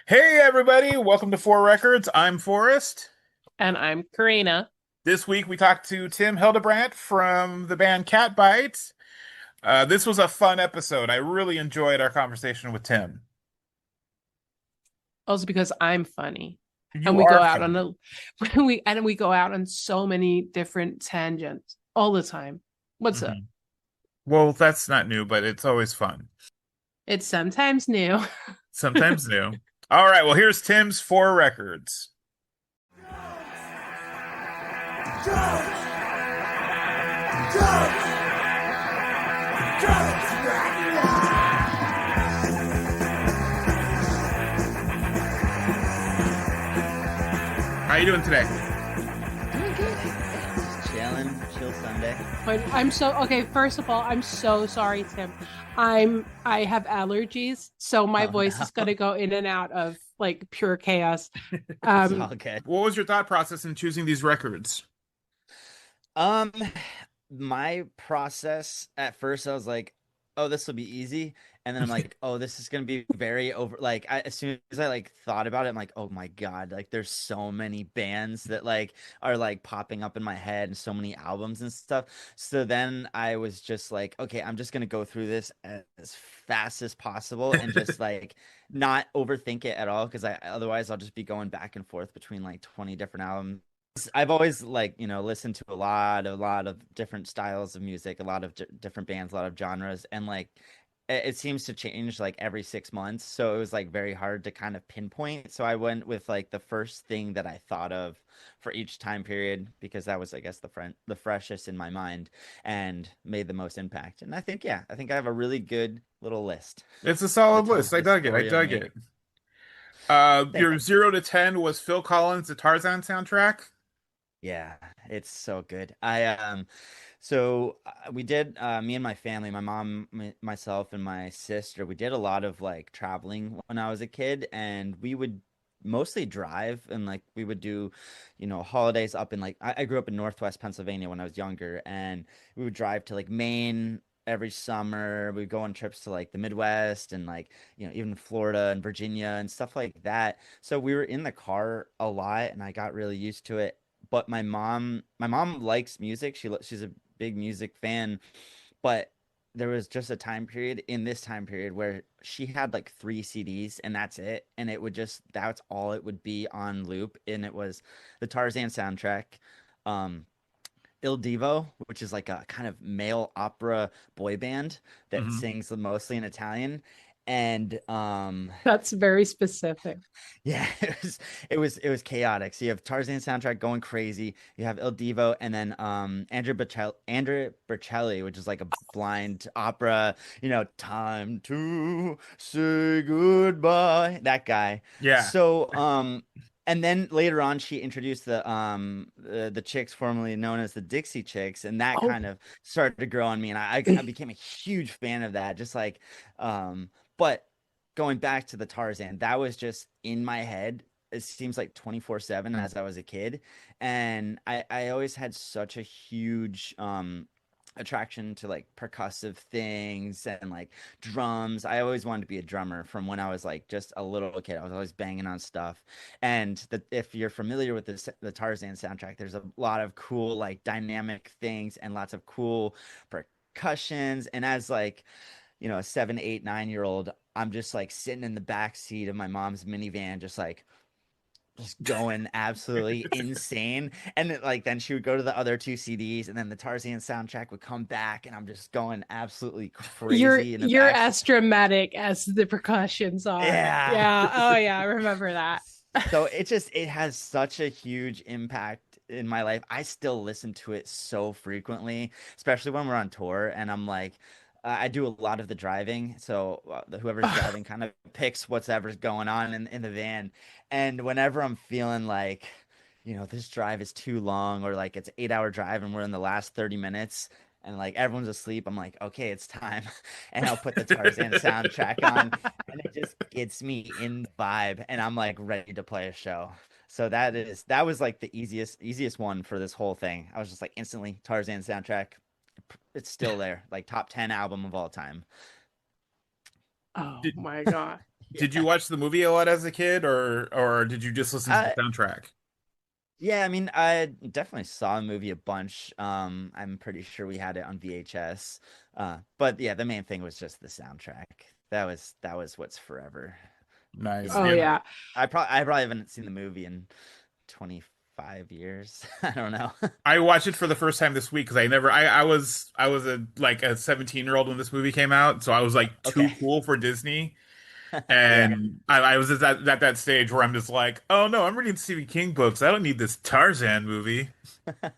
Hey everybody, welcome to Four Records. I'm Forrest. And I'm Karina. This week we talked to Tim Hildebrandt from the band Catbite. This was a fun episode. I really enjoyed our conversation with Tim. Also because I'm funny. And You we go are out on funny. a we go out on so many different tangents all the time. What's up? Mhm. Well, that's not new, but it's always fun. It's sometimes new. Sometimes new. All right, well, here's Tim's Four Records. How you doing today? Doing good. Just chilling, chill Sunday. But I'm so okay. First of all, I'm so sorry, Tim. I have allergies, so my Oh voice is no, gonna go in and out of like pure chaos. it's Um, all good. What was your thought process in choosing these records? Um, my process at first, I was like, "Oh, this will be easy," and then I'm like, "Oh, this is gonna be very over." Like, as soon as I like thought about it, I'm like, "Oh my God!" Like, there's so many bands that like are like popping up in my head, and so many albums and stuff. So then I was just like, "Okay, I'm just gonna go through this as fast as possible and just like not overthink it at all, because I otherwise I'll just be going back and forth between like 20 different albums." I've always like, listened to a lot of different styles of music, a lot of different bands, a lot of genres, and like it seems to change like every 6 months. So it was like very hard to kind of pinpoint. So I went with like the first thing that I thought of for each time period, because that was, I guess, the freshest in my mind and made the most impact. And I think I have a really good little list It's a that solid tells list. I the dug it. I story of dug me. it. Thanks. Your 0 to 10 was Phil Collins' The Tarzan soundtrack. Yeah, it's so good. We did, me and my family, my mom, myself, and my sister, we did a lot of like traveling when I was a kid, and we would mostly drive, and like we would do, holidays up in like, I grew up in Northwest Pennsylvania when I was younger, and we would drive to like Maine every summer. We'd go on trips to like the Midwest and like, even Florida and Virginia and stuff like that. So we were in the car a lot, and I got really used to it. But my mom likes music. She's a big music fan, but there was just a time period in this time period where she had like three CDs and that's it. And that's all it would be on loop. And it was the Tarzan soundtrack, um, Il Divo, which is like a kind of male opera boy band that Hmm. sings mostly in Italian. And that's very specific. yeah, it was chaotic. So you have Tarzan soundtrack going crazy. You have Il Divo, and then Andrea Bocelli, which is like a blind opera. Time to say goodbye. That guy. Yeah. So and then later on, she introduced the chicks formerly known as the Dixie Chicks, and that Oh, kind of started to grow on me, and I became a huge fan of that. Just like but going back to the Tarzan, that was just in my head. It seems like 24/7 as I was a kid. And I always had such a huge attraction to like percussive things and like drums. I always wanted to be a drummer from when I was like just a little kid. I was always banging on stuff. And if you're familiar with the Tarzan soundtrack, there's a lot of cool like dynamic things and lots of cool percussions. And as like, a 7, 8, 9 year old, I'm just like sitting in the back seat of my mom's minivan, just going absolutely insane. And like then she would go to the other two CDs, and then the Tarzan soundtrack would come back, and I'm just going absolutely you're crazy in the you're back. as dramatic as the percussions are. Yeah. Yeah. Oh yeah, I remember that. So it has such a huge impact in my life. I still listen to it so frequently, especially when we're on tour, and I'm like, I do a lot of the driving, so whoever's driving kind of picks whatever's going on in the van. And whenever I'm feeling like, this drive is too long, or like it's an 8 hour drive and we're in the last 30 minutes and like everyone's asleep, I'm like, okay, it's time. And I'll put the Tarzan soundtrack on, and it just gets me in the vibe, and I'm like ready to play a show. So that was like the easiest one for this whole thing. I was just like instantly Tarzan soundtrack. It's still there, like top 10 album of all time. Oh Did my God. did you Yeah. watch the movie a lot as a kid, or did you just listen to the I soundtrack? Yeah, I mean, I definitely saw the movie a bunch. I'm pretty sure we had it on VHS. But yeah, the main thing was just the soundtrack. That was what's forever. You Nice. know, Oh Yeah. yeah. I probably haven't seen the movie in 25 years. I don't know. I watched it for the first time this week because I was a like a 17-year-old when this movie came out, so I was like too Okay. cool for Disney. Yeah. And I was at that stage where I'm just like, oh no, I'm reading Stephen King books. I don't need this Tarzan movie. Did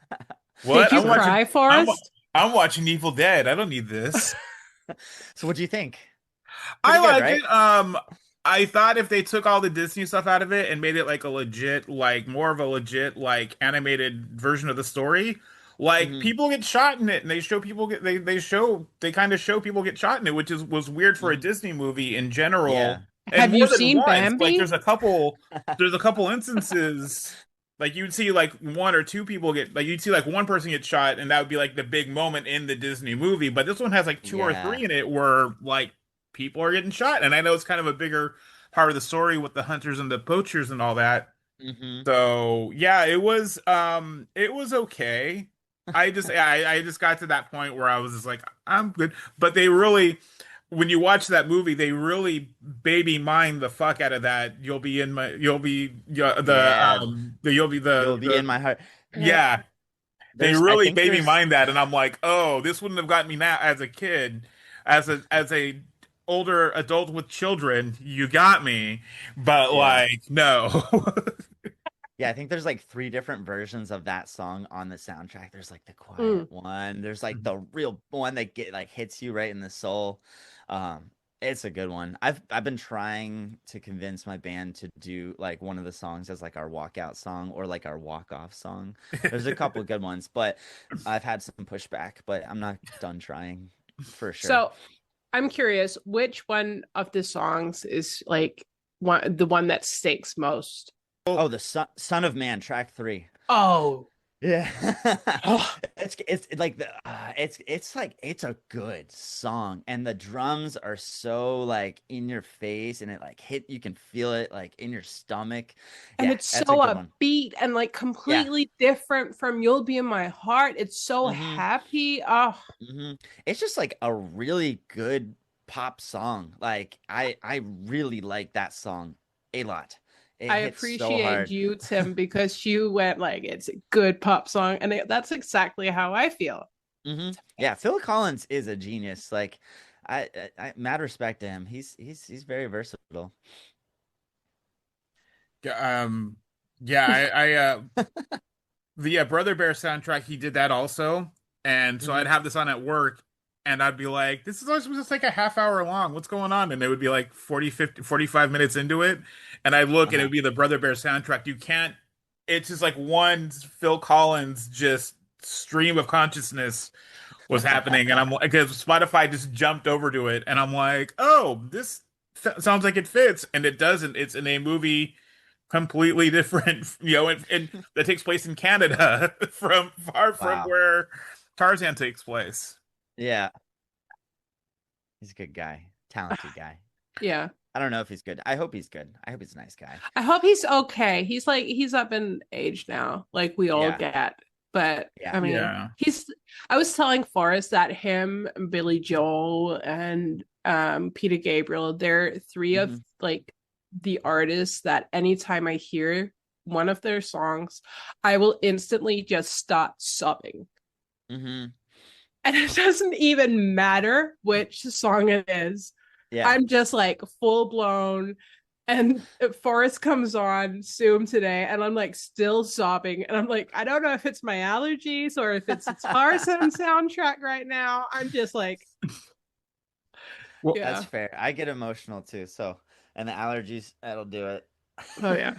What? you So cry, I'm wa- Forrest? I'm watching Evil Dead. I don't need this. so what do you think? I Pretty good, liked right? it. I thought if they took all the Disney stuff out of it and made it like a legit, like more of a legit, like animated version of the story, like Hmm. people get shot in it, and they show people get they kind of show people get shot in it, which is was weird for a Hmm. Disney movie in general, Yeah. and Have you more than seen once. Like Bambi? there's a couple instances. Like you'd see like one or two people get like you'd see like one person get shot, and that would be like the big moment in the Disney movie. But this one has like two or Yeah. three in it where like people are getting shot, and I know it's kind of a bigger part of the story with the hunters and the poachers and all that. Hmm. So yeah, it was okay. I just got to that point where I was just like I'm good, but they really when you watch that movie, they really baby mine the fuck out of that. You'll be Yeah. you'll be You'll be the in my heart. yeah. They I really think baby there's mind that, and I'm like, oh, this wouldn't have gotten me now as a kid, as a older adult with children. You got me, but yeah. like, no. Yeah, I think there's like three different versions of that song on the soundtrack. There's like the quiet Mm. one. There's like the real one that get like hits you right in the soul. Um, it's a good one. I've been trying to convince my band to do like one of the songs as like our walkout song or like our walk off song. There's a couple good ones, but I've had some pushback, but I'm not done trying for sure. So I'm curious, which one of the songs is like the one that stakes most? Oh, the Son of Man, track 3. Oh, Yeah. oh, It's like it's like it's a good song and the drums are so like in your face and it like hit you can feel it like in your stomach. and Yeah, it's so that's a good one. upbeat and like Yeah. completely different from "You'll Be in My Heart." It's so Hmm. happy. Oh, Hmm. It's just like a really good pop song. Like I really like that song a lot. It I hits so appreciate hard. you, Tim, because you went like it's a good pop song, and that's exactly how I feel. Hmm. Yeah, Phil Collins is a genius. Like mad respect to him. He's very versatile. Yeah, yeah, the Brother Bear soundtrack, he did that also, and so I'd Hmm. have this on at work, and I'd be like, this is always just like a half hour long. What's going on? And it would be like 40, 50, 45 minutes into it, and I'd look, and it Uh-huh. would be the Brother Bear soundtrack. You can't. It's just like one Phil Collins just stream of consciousness was happening, and I'm like, because Spotify just jumped over to it, and I'm like, oh, this sounds like it fits, and it doesn't. It's in a movie completely different, and that takes place in Canada, from far from Wow. where Tarzan takes place. Yeah, he's a good guy. Talented guy. Yeah. I don't know if he's good. I hope he's good. I hope he's a nice guy. I hope he's okay. He's up in age now, like we all Yeah. get. But Yeah. I mean, Yeah. I was telling Forrest that him, Billy Joel, and Peter Gabriel, they're three of Hmm. like the artists that anytime I hear one of their songs, I will instantly just start sobbing. Hmm. And it doesn't even matter which song it is. Yeah. I'm just like full blown. And Forrest comes on Zoom today, and I'm like still sobbing. And I'm like, I don't know if it's my allergies or if it's the Tarzan soundtrack right now. I'm just like, Well, That's yeah. fair. I get emotional too. So, and the allergies, that'll do it. Oh, yeah.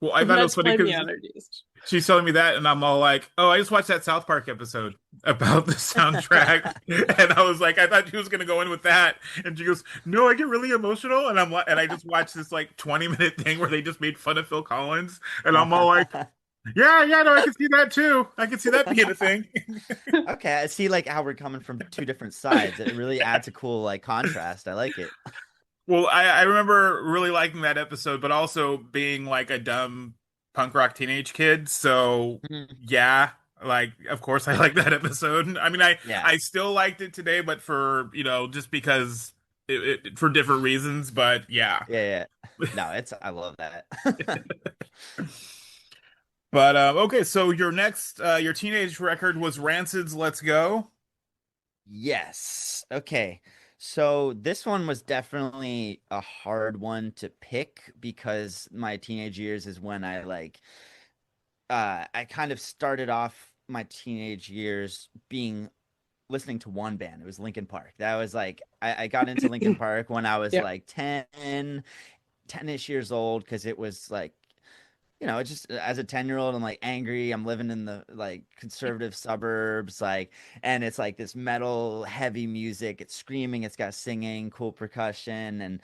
I thought it was Let's funny blame the because allergies. she's telling me that, and I'm all like, "Oh, I just watched that South Park episode about the soundtrack," and I was like, "I thought she was gonna go in with that," and she goes, "No, I get really emotional," and I'm like, and I just watched this like 20-minute thing where they just made fun of Phil Collins, and I'm all like, "Yeah, yeah, no, I can see that too. I can see that being a thing." Okay, I see like how we're coming from two different sides. It really adds a cool like contrast. I like it. Well, I remember really liking that episode, but also being like a dumb punk rock teenage kid. So Mhm. yeah, like of course I like that episode. I mean, Yeah. I still liked it today, but for just because for different reasons. But yeah, Yeah, yeah. No, it's I love that. but okay. So your next your teenage record was Rancid's "Let's Go." Yes. Okay. So this one was definitely a hard one to pick because my teenage years is when I kind of started off my teenage years being listening to one band. It was Linkin Park. That was like I got into Linkin Park when I was Yep. like 10-ish years old because it was like just as a 10-year-old, I'm like angry. I'm living in the like conservative suburbs, like, and it's like this metal heavy music. It's screaming, it's got singing, cool percussion. And,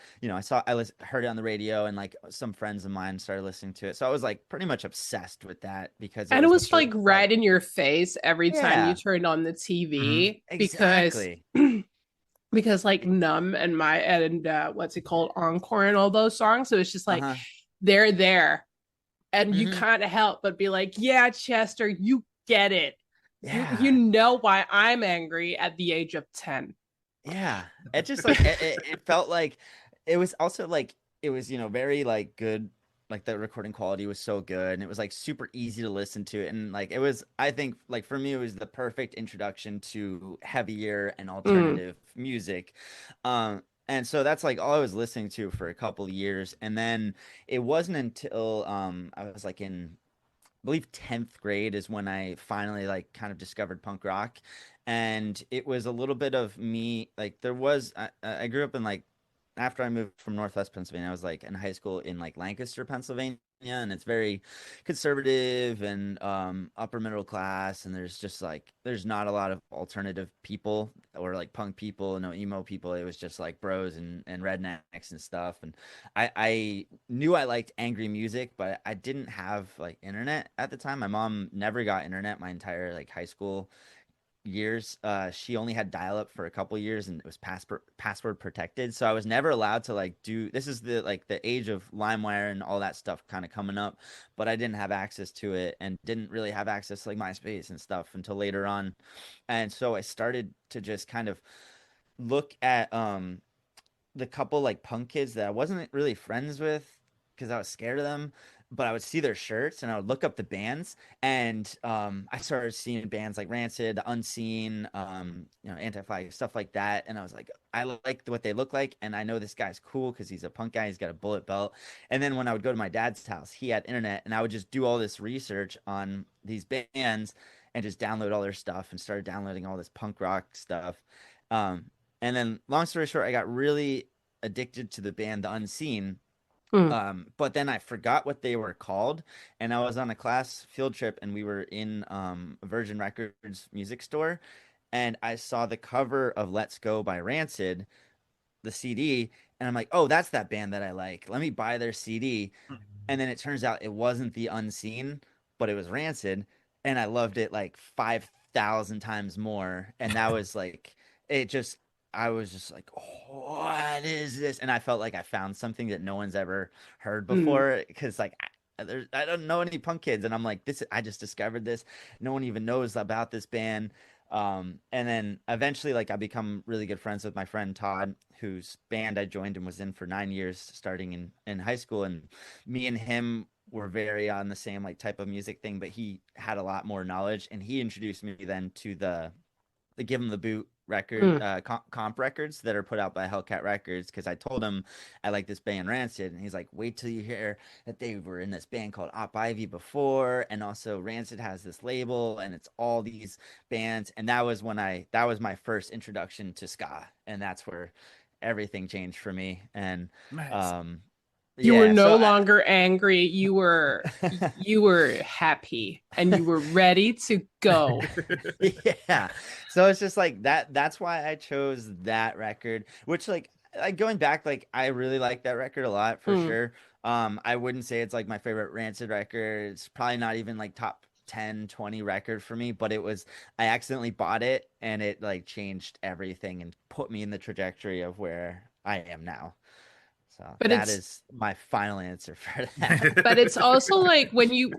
heard it on the radio, and like some friends of mine started listening to it. So I was like pretty much obsessed with that because it And it was the was like first, like, right in your face every time you yeah, turned on the Mhm. TV because exactly. like Numb and my and what's it called, Encore and all those songs. So it's just like Uh-huh. they're there, and you Hmm. can't help but be like, yeah, Chester, you get it. You Yeah. know why I'm angry at the age of 10. Yeah. It just like it felt like it was also like it was, very like good. Like the recording quality was so good and it was like super easy to listen to. And like it was, I think, like for me, it was the perfect introduction to heavier and Mm. alternative music. And so that's like all I was listening to for a couple years. And then it wasn't until I was like in believe 10th grade is when I finally like kind of discovered punk rock. And it was a little bit of me like I grew up in like after I moved from Northwest Pennsylvania, I was like in high school in like Lancaster, Pennsylvania, and it's very conservative and upper middle class, and there's not a lot of alternative people or like punk people, no emo people. It was just like bros and rednecks and stuff. And I knew I liked angry music, but I didn't have like internet at the time. My mom never got internet my entire like high school years. She only had dial up for a couple years and it was password protected. So I was never allowed to like do this is the age of LimeWire and all that stuff kind of coming up, but I didn't have access to it and didn't really have access to like MySpace and stuff until later on. And so I started to just kind of look at the couple like punk kids that I wasn't really friends with because I was scared of them, but I would see their shirts and I would look up the bands, and I started seeing bands like Rancid, Unseen, Anti-Flag, stuff like that, and I was like, I like what they look like, and I know this guy's cool because he's a punk guy, he's got a bullet belt. And then when I would go to my dad's house, he had internet, and I would just do all this research on these bands and just download all their stuff and started downloading all this punk rock stuff. Um, and then, long story short, I got really addicted to the band The Unseen. Mm. But then I forgot what they were called, and I was on a class field trip, and we were in Virgin Records music store, and I saw the cover of Let's Go by Rancid, the CD, and I'm like, oh, that's that band that I like. Let me buy their CD. And then it turns out it wasn't The Unseen, but it was Rancid, and I loved it like 5,000 times more. And that was like, it just, I was just like, oh, what is this? And I felt like I found something that no one's ever heard Mm. before. Because like, I don't know any punk kids, and I'm like, this. I just discovered this. No one even knows about this band. And then eventually, like, I become really good friends with my friend Todd, whose band I joined and was in for 9 years, starting in high school. And me and him were very on the same like type of music thing, but he had a lot more knowledge, and he introduced me then to the Give 'em the Boot record Mm. comp records that are put out by Hellcat Records, because I told him I like this band Rancid, and he's like, wait till you hear that they were in this band called Op Ivy before, and also Rancid has this label and it's all these bands. And that was my first introduction to ska, and that's where everything changed for me. And Nice. um You were yeah, no so longer angry. You were happy and you were ready to go. yeah. So it's just like that. That's why I chose that record, which like going back, like I really like that record a lot for Mm. sure. I wouldn't say it's like my favorite Rancid record. It's probably not even like top 10, 20 record for me, but I accidentally bought it and it like changed everything and put me in the trajectory of where I am now. So But that it's is my final answer for that. but it's also like when you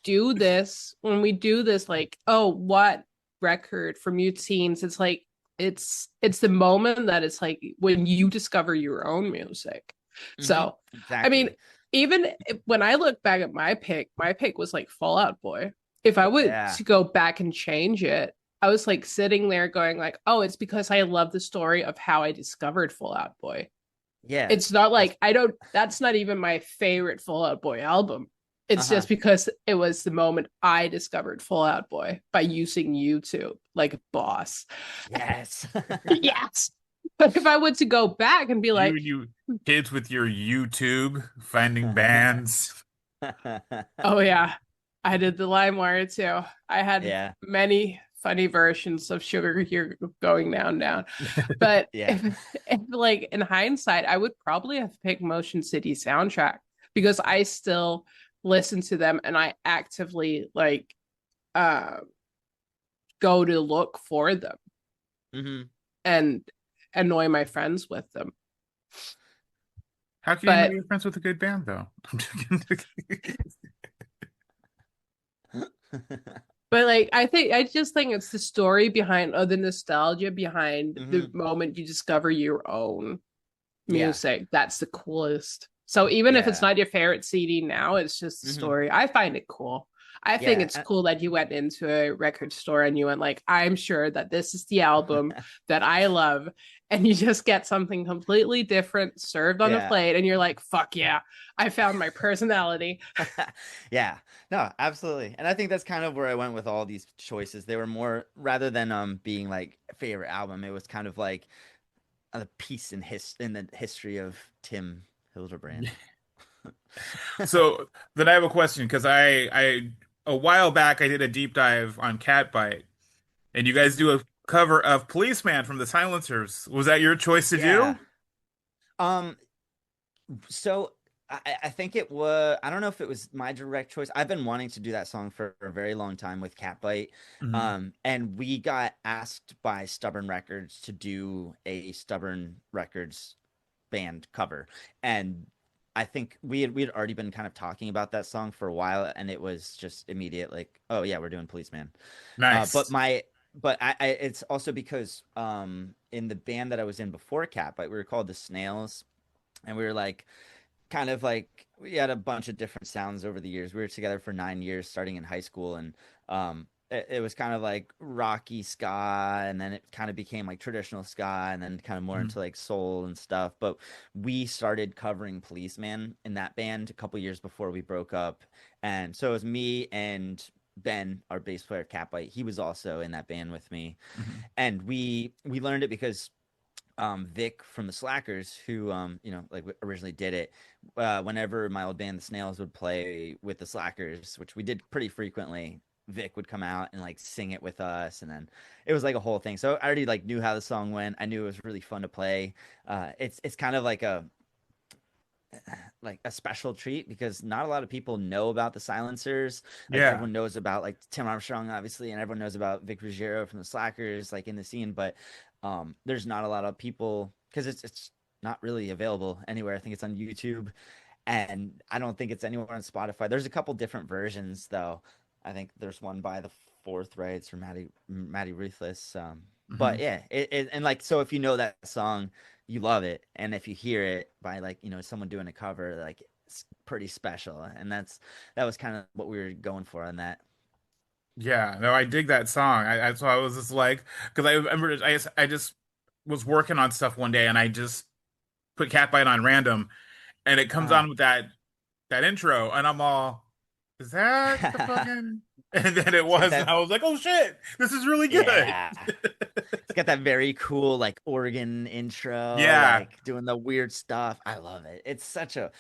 do this, when we do this, like, oh, what record from you teens, it's like it's the moment that it's like when you discover your own music. So I mean, Exactly. even when I look back at my pick was like Fall Out Boy. If I would Yeah. to go back and change it, I was like sitting there going like, oh, it's because I love the story of how I discovered Fall Out Boy. Yeah. It's not That's like I don't, that's not even my favorite Fall Out Boy album. It's uh-huh. just because it was the moment I discovered Fall Out Boy by using YouTube like a boss. Yes. Yes. But if I were to go back and be like, You kids with your YouTube finding bands. oh yeah, I did the LimeWire too. I had Yeah. many funny versions of Sugar Here Going Down Down. But Yeah. if like in hindsight, I would probably have picked Motion City Soundtrack because I still listen to them and I actively like uh go to look for them hmm and annoy my friends with them. How can you know But you're friends with a good band, though? I'm just kidding. like I just think it's the story behind or the nostalgia behind the hmm moment you discover your own Yeah. music. That's the coolest. So even if it's Yeah. not your favorite CD now, it's just the hmm story. I find it cool. I think Yeah. it's cool that you went into a record store and you went like, I'm sure that this is the album that I love. And you just get something completely different served on a Yeah. plate and you're like, fuck yeah, I found my personality. Yeah. No, absolutely. And I think that's kind of where I went with all these choices. They were more rather than being like favorite album, it was kind of like a piece in the history of Tim Hildebrandt. So then I have a question because I a while back I did a deep dive on Catbite, and you guys do a cover of Policeman from the Silencers. Was that your choice to Yeah. do? Um So I think it was, I don't know if it was my direct choice. I've been wanting to do that song for a very long time with Catbite. Mhm. And we got asked by Stubborn Records to do a Stubborn Records band cover. And I think we had already been kind of talking about that song for a while, and it was just immediate like, oh yeah, we're doing Policeman. But Nice. my but I it's also because in the band that I was in before Catbite, we were called the Snails, and we were like kind of like we had a bunch of different sounds over the years. We were together for 9 years, starting in high school, and it was kind of like rocky ska, and then it kind of became like traditional ska, and then kind of more Mhm. into like soul and stuff. But we started covering Policeman in that band a couple years before we broke up, and so it was me and Ben, our bass player Catbite. He was also in that band with me, Mhm. and we learned it because Vic from the Slackers, who like originally did it, whenever my old band the Snails would play with the Slackers, which we did pretty frequently, Vic would come out and like sing it with us, and then it was like a whole thing. So I already like knew how the song went. I knew it was really fun to play. It's kind of like a special treat because not a lot of people know about the Silencers. Like Yeah. everyone knows about like Tim Armstrong, obviously, and everyone knows about Vic Ruggiero from the Slackers, like in the scene. But there's not a lot of people because it's not really available anywhere. I think it's on YouTube, and I don't think it's anywhere on Spotify. There's a couple different versions though. I think there's one by the Fourth Rights or Maddie Ruthless. But Mhm. yeah, and like so if you know that song, you love it, and if you hear it by like someone doing a cover, like it's pretty special, and that was kind of what we were going for on that. Yeah. No, I dig that song. So I was just like, because I remember I just was working on stuff one day, and I just put Catbite on random, and it comes Uh, on with that intro, and I'm all, is that the fucking? And then it it's got was, and that, I was like, oh shit, this is really good. yeah. It's got that very cool like organ intro, Yeah, like doing the weird stuff. I love it. It's such a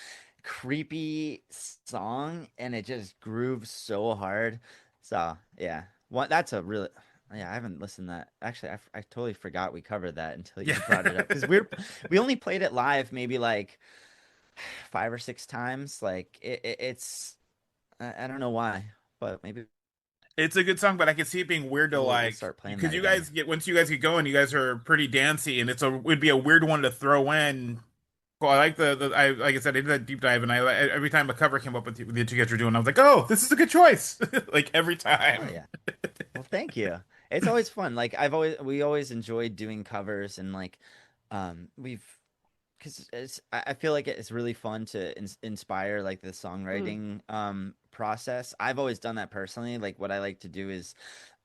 creepy song, and it just grooves so hard. So yeah, that's a really yeah. I haven't listened to that actually. I totally forgot we covered that until yeah. you brought it up because we only played it live maybe like 5 or 6 times. Like it's I don't know why, but maybe It's a good song, but I can see it being weird to we'll like start playing because that you again. guys get once you guys get going, you guys are pretty dancey, and it would be a weird one to throw in Cool. I like I like I said, I did that deep dive, and every time a cover came up with the two guys were doing, I was like, oh, this is a good choice. Like every Oh time. yeah. Well, thank you. It's always fun. Like we always enjoyed doing covers and like we've because I feel like it's really fun to inspire like the Mm, songwriting process. I've always done that personally. Like what I like to do is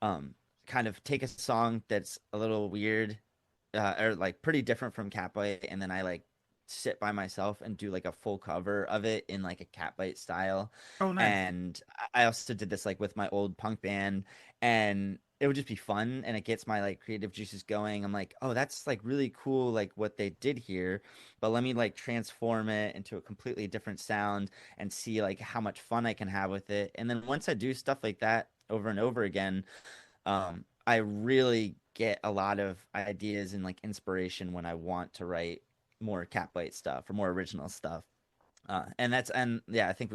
um kind of take a song that's a little weird or like pretty different from Catbite, and then I like sit by myself and do like a full cover of it in like a Catbite style. Oh, nice. And I also did this like with my old punk band, and it would just be fun, and it gets my like creative juices going. I'm like, oh, that's like really cool, like what they did here, but let me like transform it into a completely different sound and see like how much fun I can have with it. And then once I do stuff like that over and over again, I really get a lot of ideas and like inspiration when I want to write more Catbite stuff or more original stuff. And yeah, I think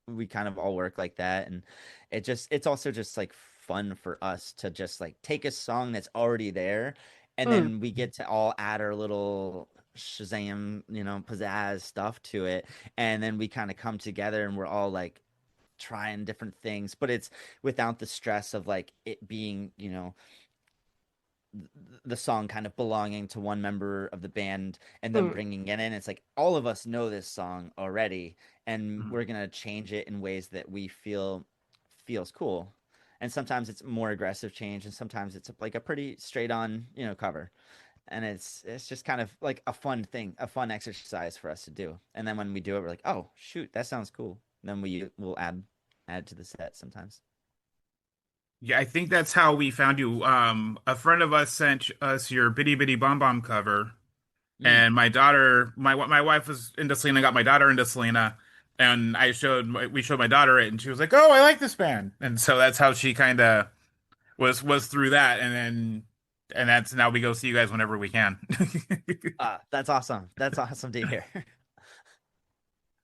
we kind of all work like that, and it's also just like fun for us to just like take a song that's already there, and mm, then we get to all add our little Shazam, pizzazz stuff to it, and then we kind of come together and we're all like trying different things, but it's without the stress of like it being, the song kind of belonging to one member of the band and them mm, bringing it in. It's like all of us know this song already, and Mhm. we're gonna change it in ways that we feel feels cool. And sometimes it's more aggressive change, and sometimes it's like a pretty straight on, cover. And it's just kind of like a fun thing, a fun exercise for us to do. And then when we do it, we're like, oh shoot, that sounds cool. And then we'll add to the set sometimes. Yeah, I think that's how we found you. A friend of us sent us your Bitty Bitty Bomb Bomb cover, Mm. and my wife was into Selena, got my daughter into Selena, and we showed my daughter it, and she was like, "Oh, I like this band," and so that's how she kind of was through that, and that's now we go see you guys whenever we can. That's awesome. That's awesome to hear.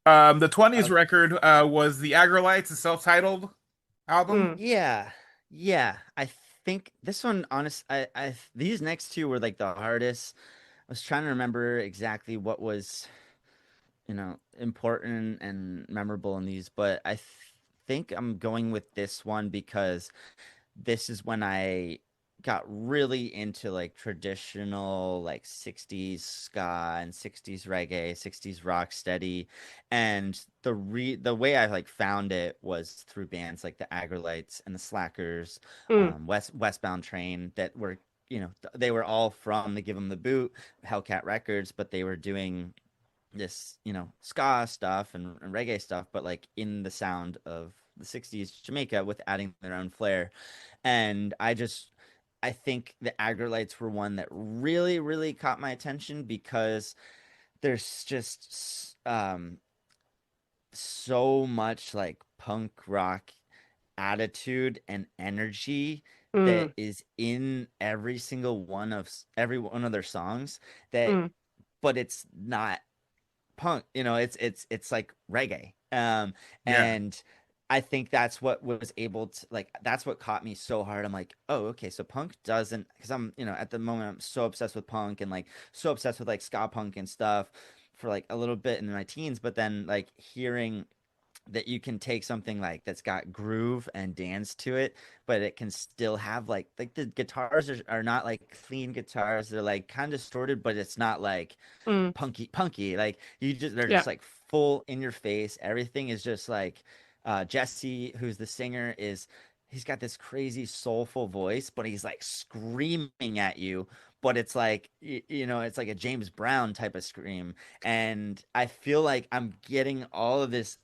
The '20s Uh, record was the Agrolites, a self-titled album. mm, yeah, yeah. I think this one, honest, these next two were like the hardest. I was trying to remember exactly what was, important and memorable in these, but think I'm going with this one because this is when I got really into like traditional like 60s ska and 60s reggae, 60s rock steady. And the way I like found it was through bands like the Agrolites and the Slackers, mm, Westbound Train that were, they were all from the Give 'Em the Boot, Hellcat Records, but they were doing this, ska stuff and reggae stuff, but like in the sound of the 60s Jamaica with adding their own flair. And I think the Agrolites were one that really, really caught my attention because there's just so much like punk rock attitude and energy that mm, is in every one of their songs that mm. but it's not punk, it's like reggae. Yeah. And I think that's what was able to like that's what caught me so hard. I'm like, oh, okay, so punk doesn't because I'm, at the moment I'm so obsessed with punk and like so obsessed with like ska punk and stuff for like a little bit in my teens, but then like hearing that you can take something like that's got groove and dance to it, but it can still have like the guitars are not like clean guitars. They're like kind of distorted, but it's not like Mm, punky. Like they're yeah. just like full in your face. Everything is just like Jesse, who's the singer, he's got this crazy soulful voice, but he's like screaming at you. But it's like it's like a James Brown type of scream, and I feel like I'm getting all of this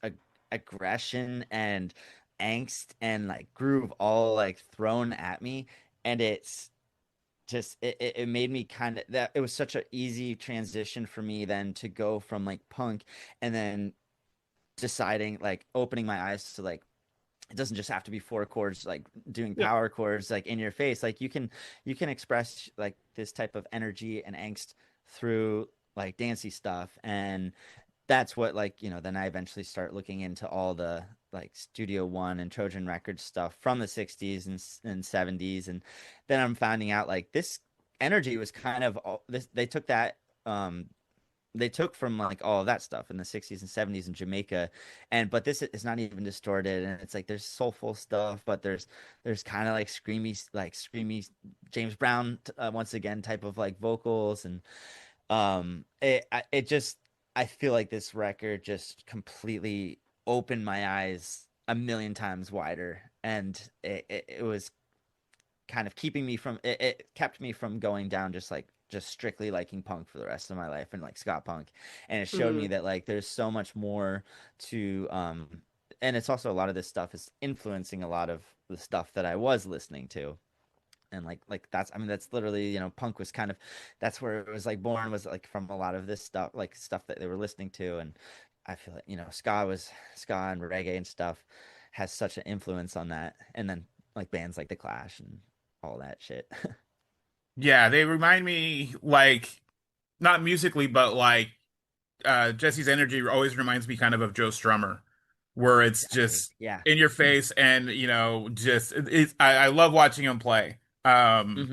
aggression and angst and like groove all like thrown at me, and it's just it made me kind of that it was such an easy transition for me then to go from like punk and then deciding like opening my eyes to like it doesn't just have to be four chords like doing Yeah. power chords like in your face, like you can express like this type of energy and angst through like dancey stuff. And that's what like then I eventually start looking into all the like Studio One and Trojan Records stuff from the 60s and 70s, and then I'm finding out like this energy was kind of this they took that they took from like all of that stuff in the 60s and 70s in Jamaica, and but this is not even distorted, and it's like there's soulful stuff, but there's kind of like screamy James Brown once again type of like vocals, and it just, I feel like this record just completely opened my eyes a million times wider, and it was kind of keeping me from it kept me from going down just strictly liking punk for the rest of my life and like ska punk, and it showed me Mhm. that like there's so much more to and it's also a lot of this stuff is influencing a lot of the stuff that I was listening to, and like that's, I mean, that's literally, you know, punk was kind of, that's where it was like born, was like from a lot of this stuff, like stuff that they were listening to. And I feel like, you know, ska and reggae and stuff has such an influence on that, and then like bands like the Clash and all that shit. Yeah, they remind me like not musically, but like Jesse's energy always reminds me kind of Joe Strummer, where it's Exactly, just yeah. in your face and just I love watching him play. Hmm.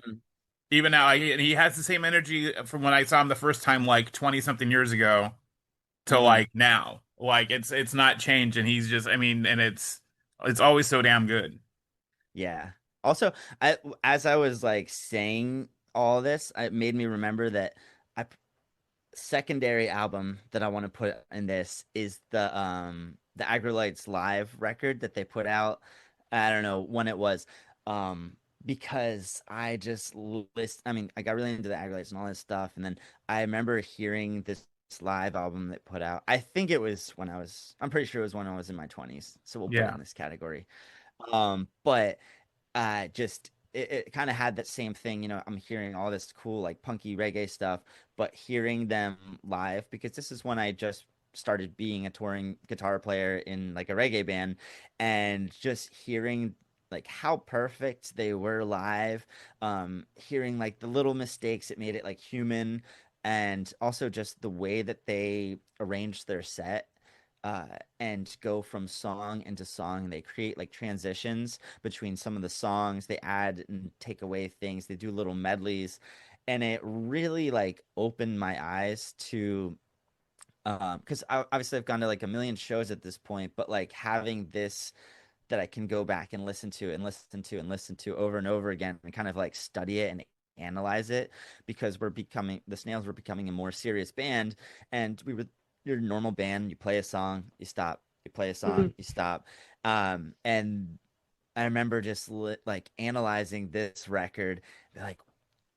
Even now, and he has the same energy from when I saw him the first time, like 20 something years ago, to Hmm. like now. Like it's not changed, and he's just, I mean, and it's always so damn good. Yeah. Also, I as I was like saying all this, it made me remember that I secondary album that I want to put in this is the Agrolites live record that they put out. I don't know when it was. Because I just list I mean, I got really into the Agrolites and all this stuff, and then I remember hearing this live album that put out. I think it was when I'm pretty sure it was when I was in my 20s. So we'll put it Yeah. in this category. But just it kind of had that same thing, you know. I'm hearing all this cool like punky reggae stuff, but hearing them live, because this is when I just started being a touring guitar player in like a reggae band, and just hearing like how perfect they were live, hearing like the little mistakes, it made it like human, and also just the way that they arranged their set, uh, and go from song into song. They create like transitions between some of the songs. They add and take away things. They do little medleys, and it really like opened my eyes to because obviously I've gone to like a million shows at this point, but like having this that I can go back and listen to and listen to and listen to over and over again, and kind of like study it and analyze it, because the Snails were becoming a more serious band, and we were your normal band. You play a song, you stop. You play a Mhm. song, you stop. And I remember just like analyzing this record, be like,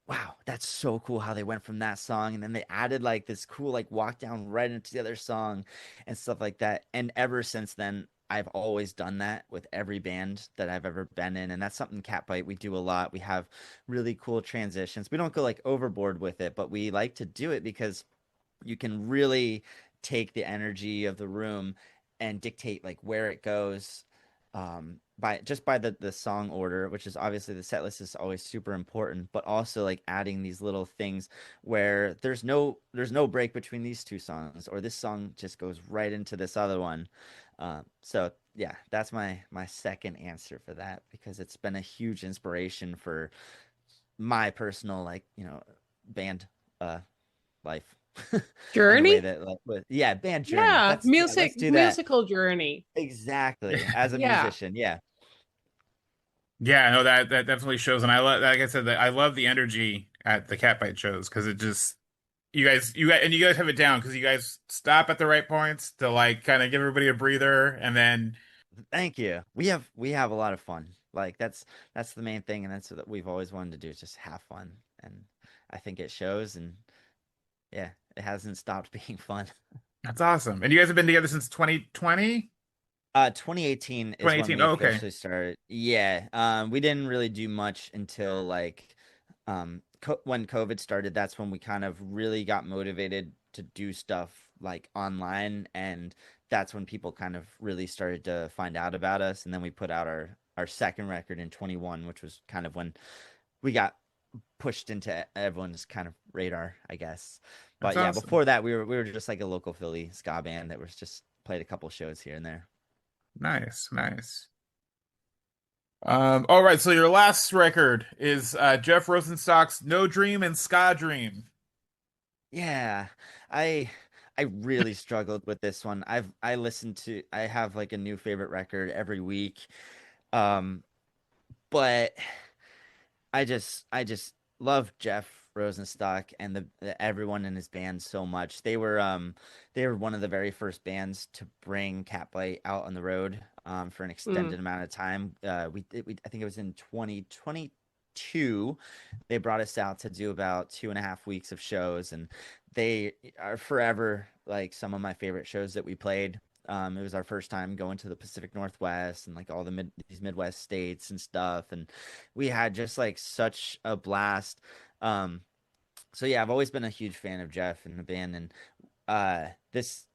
wow, that's so cool how they went from that song, and then they added like this cool like walk down right into the other song and stuff like that. And ever since then, I've always done that with every band that I've ever been in, and that's something Catbite we do a lot. We have really cool transitions. We don't go like overboard with it, but we like to do it because you can really take the energy of the room and dictate like where it goes, by the song order, which is obviously the set list is always super important, but also like adding these little things where there's no break between these two songs, or this song just goes right into this other one. So yeah, that's my second answer for that, because it's been a huge inspiration for my personal, like, you know, band uh life. And the way Journey? that like yeah, band journey. Yeah, That's, yeah, let's do that. musical journey. Exactly. As a Yeah. musician, yeah. Yeah, no, that definitely shows, and I love, like I said, that I love the energy at the Catbite shows because it just, you guys have it down because you guys stop at the right points to like kind of give everybody a breather, and then Thank you. We have a lot of fun. Like that's the main thing, and that's what we've always wanted to do, is just have fun. And I think it shows, and yeah, it hasn't stopped being fun. that's awesome. And you guys have been together since 2020, 2018 is when 2018. we Oh, okay, officially started. Yeah, we didn't really do much until like when COVID started. That's when we kind of really got motivated to do stuff like online, and that's when people kind of really started to find out about us. And then we put out our second record in 21, which was kind of when we got pushed into everyone's kind of radar, I guess. that's But yeah, awesome. before that, we were just like a local Philly ska band that was just played a couple shows here and there. Nice, nice. All right, so your last record is Jeff Rosenstock's No Dream and Ska Dream. Yeah, I I really struggled with this one. I have like a new favorite record every week. Um, but I just love Jeff Rosenstock and everyone in his band so much. They were one of the very first bands to bring Catbite out on the road for an Mm. extended amount of time. I think it was in 2022. They brought us out to do about 2.5 weeks of shows, and they are forever like some of my favorite shows that we played. It was our first time going to the Pacific Northwest and like all these Midwest states and stuff, and we had just like such a blast. Um, so yeah, I've always been a huge fan of Jeff and the band, and this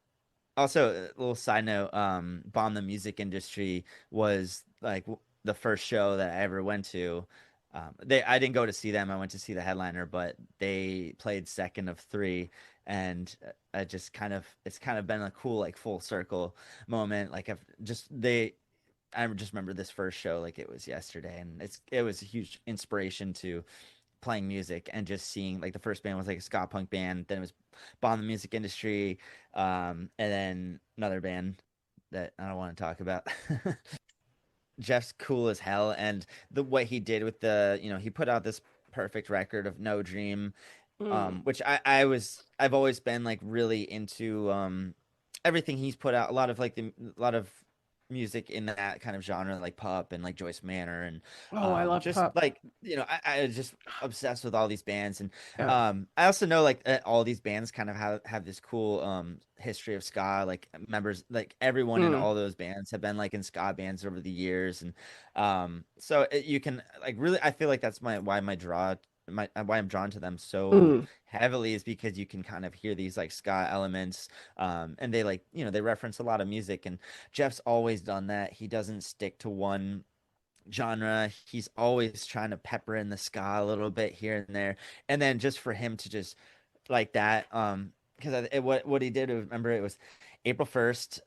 also a little side note, Bomb the Music Industry was like the first show that I ever went to. I didn't go to see them. I went to see the headliner, but they played second of three, and I just it's kind of been a cool like full circle moment. Like I just remember this first show like it was yesterday, and it was a huge inspiration to playing music and just seeing like the first band was like a ska punk band, then it was Bomb the Music Industry, and then another band that I don't want to talk about. Jeff's cool as hell, and the what he did with he put out this perfect record of No Dream, Mm. which I've always been like really into everything he's put out. A lot of music in that kind of genre, like pop and like Joyce Manor, and Oh, I love just Pup. like I just obsessed with all these bands, and Yeah. I also know like all these bands kind of have this cool history of ska. Like members, like everyone in Mm. all those bands have been like in ska bands over the years, and so you can like really, I feel like that's my why my draw my why I'm drawn to them so Mm. heavily is because you can kind of hear these like ska elements, and they like they reference a lot of music, and Jeff's always done that. He doesn't stick to one genre. He's always trying to pepper in the ska a little bit here and there, and then just for him to just like that, because what he did, remember, it was April 1st,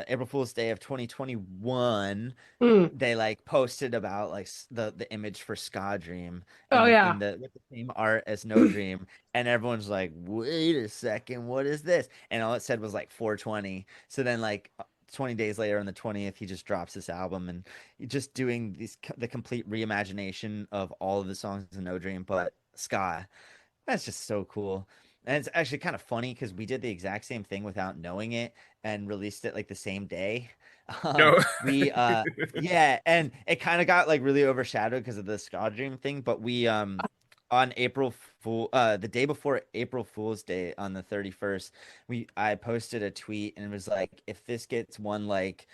April Fool's Day of 2021. Mm. They like posted about like the image for Ska Dream Oh in yeah. the with the same art as No Dream, and everyone's like, wait a second, what is this? And all it said was like 420. So then like 20 days later on the 20th, he just drops this album, and just doing the complete reimagination of all of the songs in No Dream, but ska. That's just so cool. And it's actually kind of funny because we did the exact same thing without knowing it and released it like the same day. No. We yeah, and it kind of got like really overshadowed because of the Ska Dream thing, but we on the day before April Fool's Day on the 31st, I posted a tweet and it was like, if this gets one like,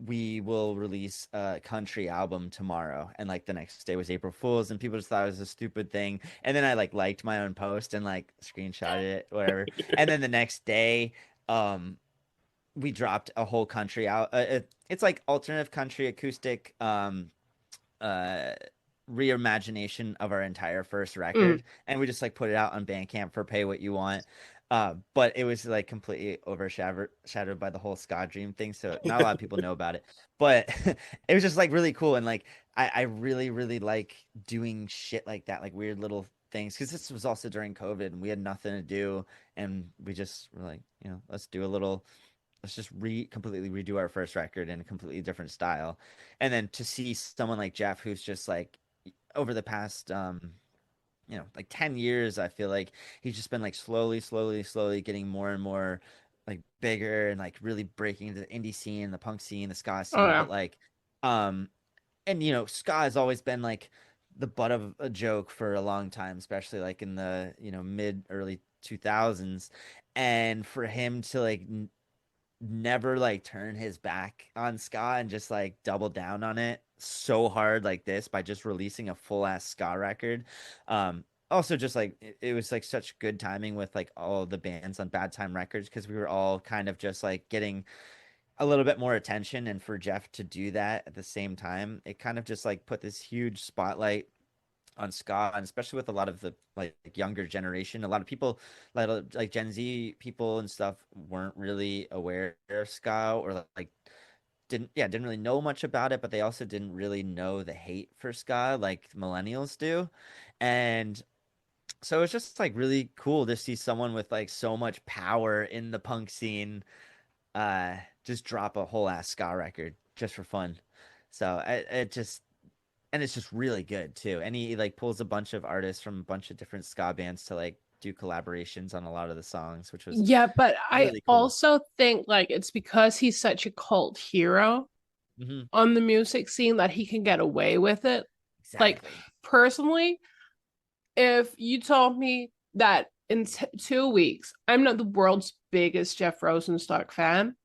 we will release a country album tomorrow. And like the next day was April Fool's, and people just thought it was a stupid thing. And then I like liked my own post and like screenshotted it, whatever. And then the next day, um, we dropped a whole country out. It's like alternative country acoustic, uh, reimagination of our entire first Mm. record, and we just like put it out on Bandcamp for pay what you want. But it was like completely overshadowed by the whole Scott Dream thing, so not a lot of people know about it. But it was just like really cool, and like I really really like doing shit like that, like weird little things, because this was also during COVID and we had nothing to do, and we just were like, let's just completely redo our first record in a completely different style. And then to see someone like Jeff, who's just like over the past like 10 years, I feel like he's just been like slowly getting more and more like bigger and like really breaking into the indie scene, the punk scene, the ska Oh scene. yeah. But like and ska has always been like the butt of a joke for a long time, especially like in the mid early 2000s. And for him to like never like turn his back on ska and just like double down on it so hard like this by just releasing a full ass ska record. Also just like it was like such good timing with like all the bands on Bad Time Records, because we were all kind of just like getting a little bit more attention, and for Jeff to do that at the same time, it kind of just like put this huge spotlight on ska, and especially with a lot of the like younger generation. A lot of people like Gen Z people and stuff weren't really aware of ska, or like didn't really know much about it, but they also didn't really know the hate for ska like millennials do. And So it's just like really cool to see someone with like so much power in the punk scene just drop a whole ass ska record just for fun. So it just and it's just really good too. And he like pulls a bunch of artists from a bunch of different ska bands to like do collaborations on a lot of the songs, which was Yeah, but I really cool. also think like it's because he's such a cult hero Hmm. on the music scene that he can get away with it. Like Exactly. personally, if you told me that in 2 weeks I'm not the world's biggest Jeff Rosenstock fan,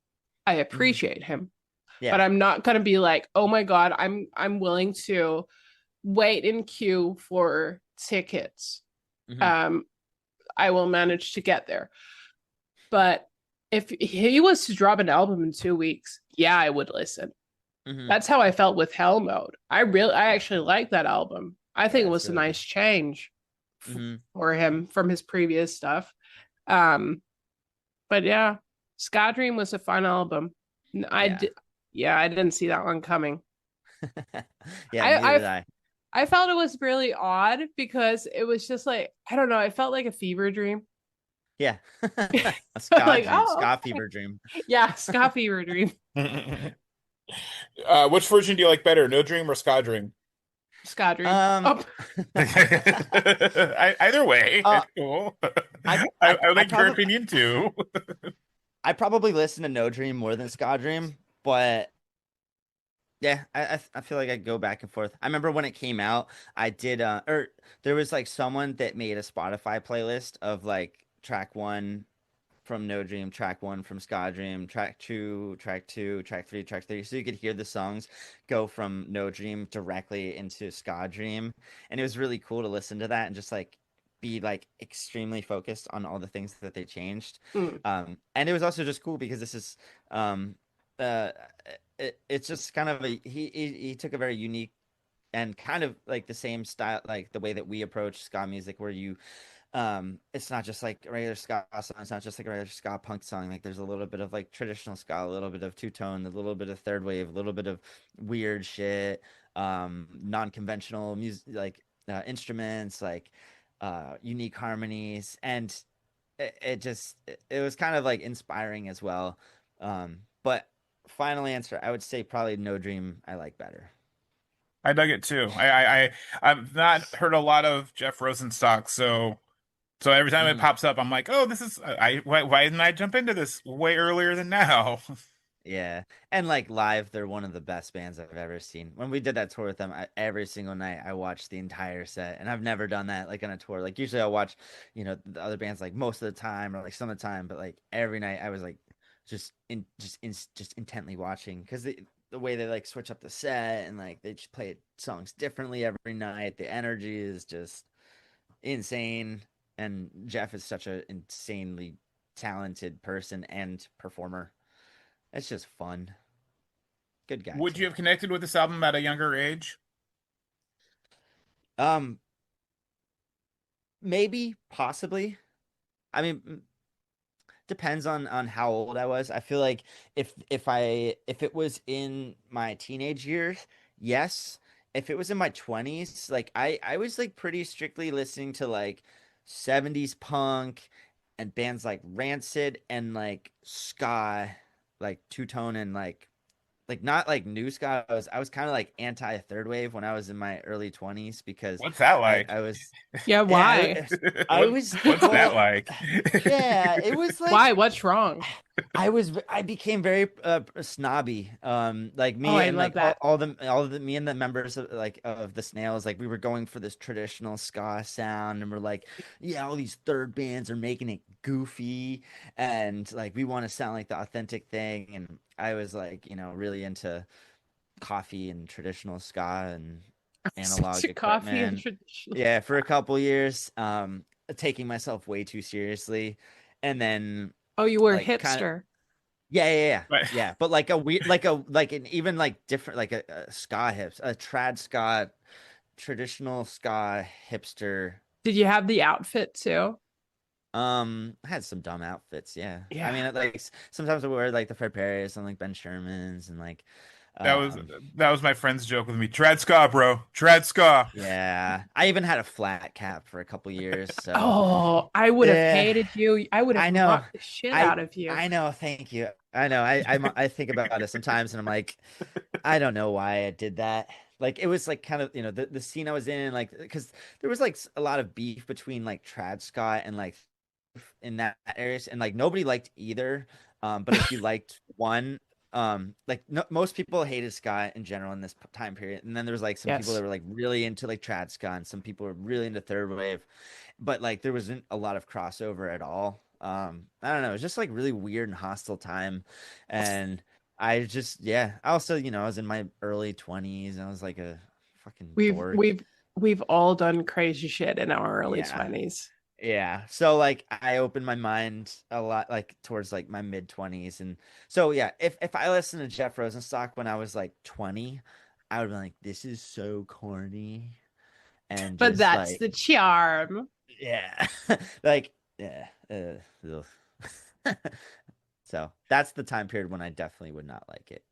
I Hmm. appreciate him, but Yeah. I'm not gonna be like, oh my god, I'm willing to wait in queue for tickets. Hmm. Um, I will manage to get there. But if he was to drop an album in 2 weeks, yeah, I would listen. Hmm. That's how I felt with Hell Mode. I actually like that album. I think Yeah, it it's was a really nice good. change Hmm. for him from his previous stuff. Um, but yeah, Ska Dream was a fun album. I Yeah. did, yeah, I didn't see that one coming. Yeah, neither I did I. I felt it was really odd because it was just like I don't know. I felt like a fever dream. Yeah. A ska Like dream, oh ska okay. fever dream. Yeah, Ska fever dream. Which version do you like better, No Dream or Ska Dream? Ska dream. Um, Oh Either way, uh, it's cool. I, I, I, I I like your probably, opinion too. I probably listen to No Dream more than Ska Dream, but yeah, I feel like I go back and forth. I remember when it came out, I did or there was like someone that made a Spotify playlist of like track one from No Dream, track one from Ska Dream, track two, track two, track three, track three. So you could hear the songs go from No Dream directly into Ska Dream. And it was really cool to listen to that and just like be like extremely focused on all the things that they changed. mm. And it was also just cool because this is uh it's just kind of a he took a very unique and kind of like the same style, like the way that we approach ska music, where you it's not just like a regular ska song, it's not just like a regular ska punk song. Like there's a little bit of like traditional ska, a little bit of two-tone, a little bit of third wave, a little bit of weird shit, non-conventional music, like instruments, like unique harmonies, and it was kind of like inspiring as well. But final answer, I would say probably No Dream I like better. I dug it too. I've not heard a lot of Jeff Rosenstock, so every time it Hmm. pops up, I'm like, oh, this is why didn't I jump into this way earlier than now? Yeah. And like live, they're one of the best bands I've ever seen. When we did that tour with them, every single night I watched the entire set. And I've never done that like on a tour. Like usually I'll watch, the other bands like most of the time or like some of the time, but like every night I was like just intently watching because the way they like switch up the set and like they just play songs differently every night. The energy is just insane. And Jeff is such an insanely talented person and performer. It's just fun. Good guy Would you too. have connected with this album at a younger age? Um, maybe, possibly. I mean, depends on how old I was. I feel like if it was in my teenage years, yes. If it was in my 20s, like I was like pretty strictly listening to like 70s punk and bands like Rancid and like ska, like two tone and like not like new ska. I was kind of like anti third wave when I was in my early 20s because What's that I like? I was Yeah, yeah, why? I was What's that well like? yeah, it was like Why? What's wrong? I became very snobby. Like Oh, me I and love like that. all the me and the members of like of the Snails, like we were going for this traditional ska sound, and we're like, yeah, all these third bands are making it goofy, and like we want to sound like the authentic thing. And I was like, really into coffee and traditional ska and Such analog a coffee and equipment. traditional. Yeah, for a couple years, taking myself way too seriously, and then Oh, you were a like kind of hipster. yeah. Yeah. But like a weird, like an even like different, like a ska hips, a trad ska, traditional ska hipster. Did you have the outfit too? I had some dumb outfits. Yeah. I Yeah. mean, like sometimes I wear like the Fred Perry's and like Ben Sherman's and like, That was Um, that was my friend's joke with me. Trad ska, bro. Trad ska. yeah, I even had a flat cap for a couple years, so Oh, I would have yeah, hated you. I would have I know. mocked the shit I out of you. I know. Thank you. I know. I think about it sometimes, and I'm like, I don't know why I did that. Like it was like kind of the scene I was in, like because there was like a lot of beef between like trad ska and like in that area, and like nobody liked either. But if you liked one, like no, most people hated ska in general in this time period, and then there was like some people that Yes. were like really into like trad ska, and some people were really into third wave, but like there wasn't a lot of crossover at all. I don't know, it was just like really weird and hostile time, and I just yeah. Also, I was in my early 20s, and I was like a fucking We've dork. we've we've all done crazy shit in our early Yeah. 20s. Yeah. So like I opened my mind a lot like towards like my mid 20s, and so yeah, if I listened to Jeff Rosenstock when I was like 20, I would be like this is so corny and But just that's like the charm. yeah. Like yeah. Ugh. So that's the time period when I definitely would not like it.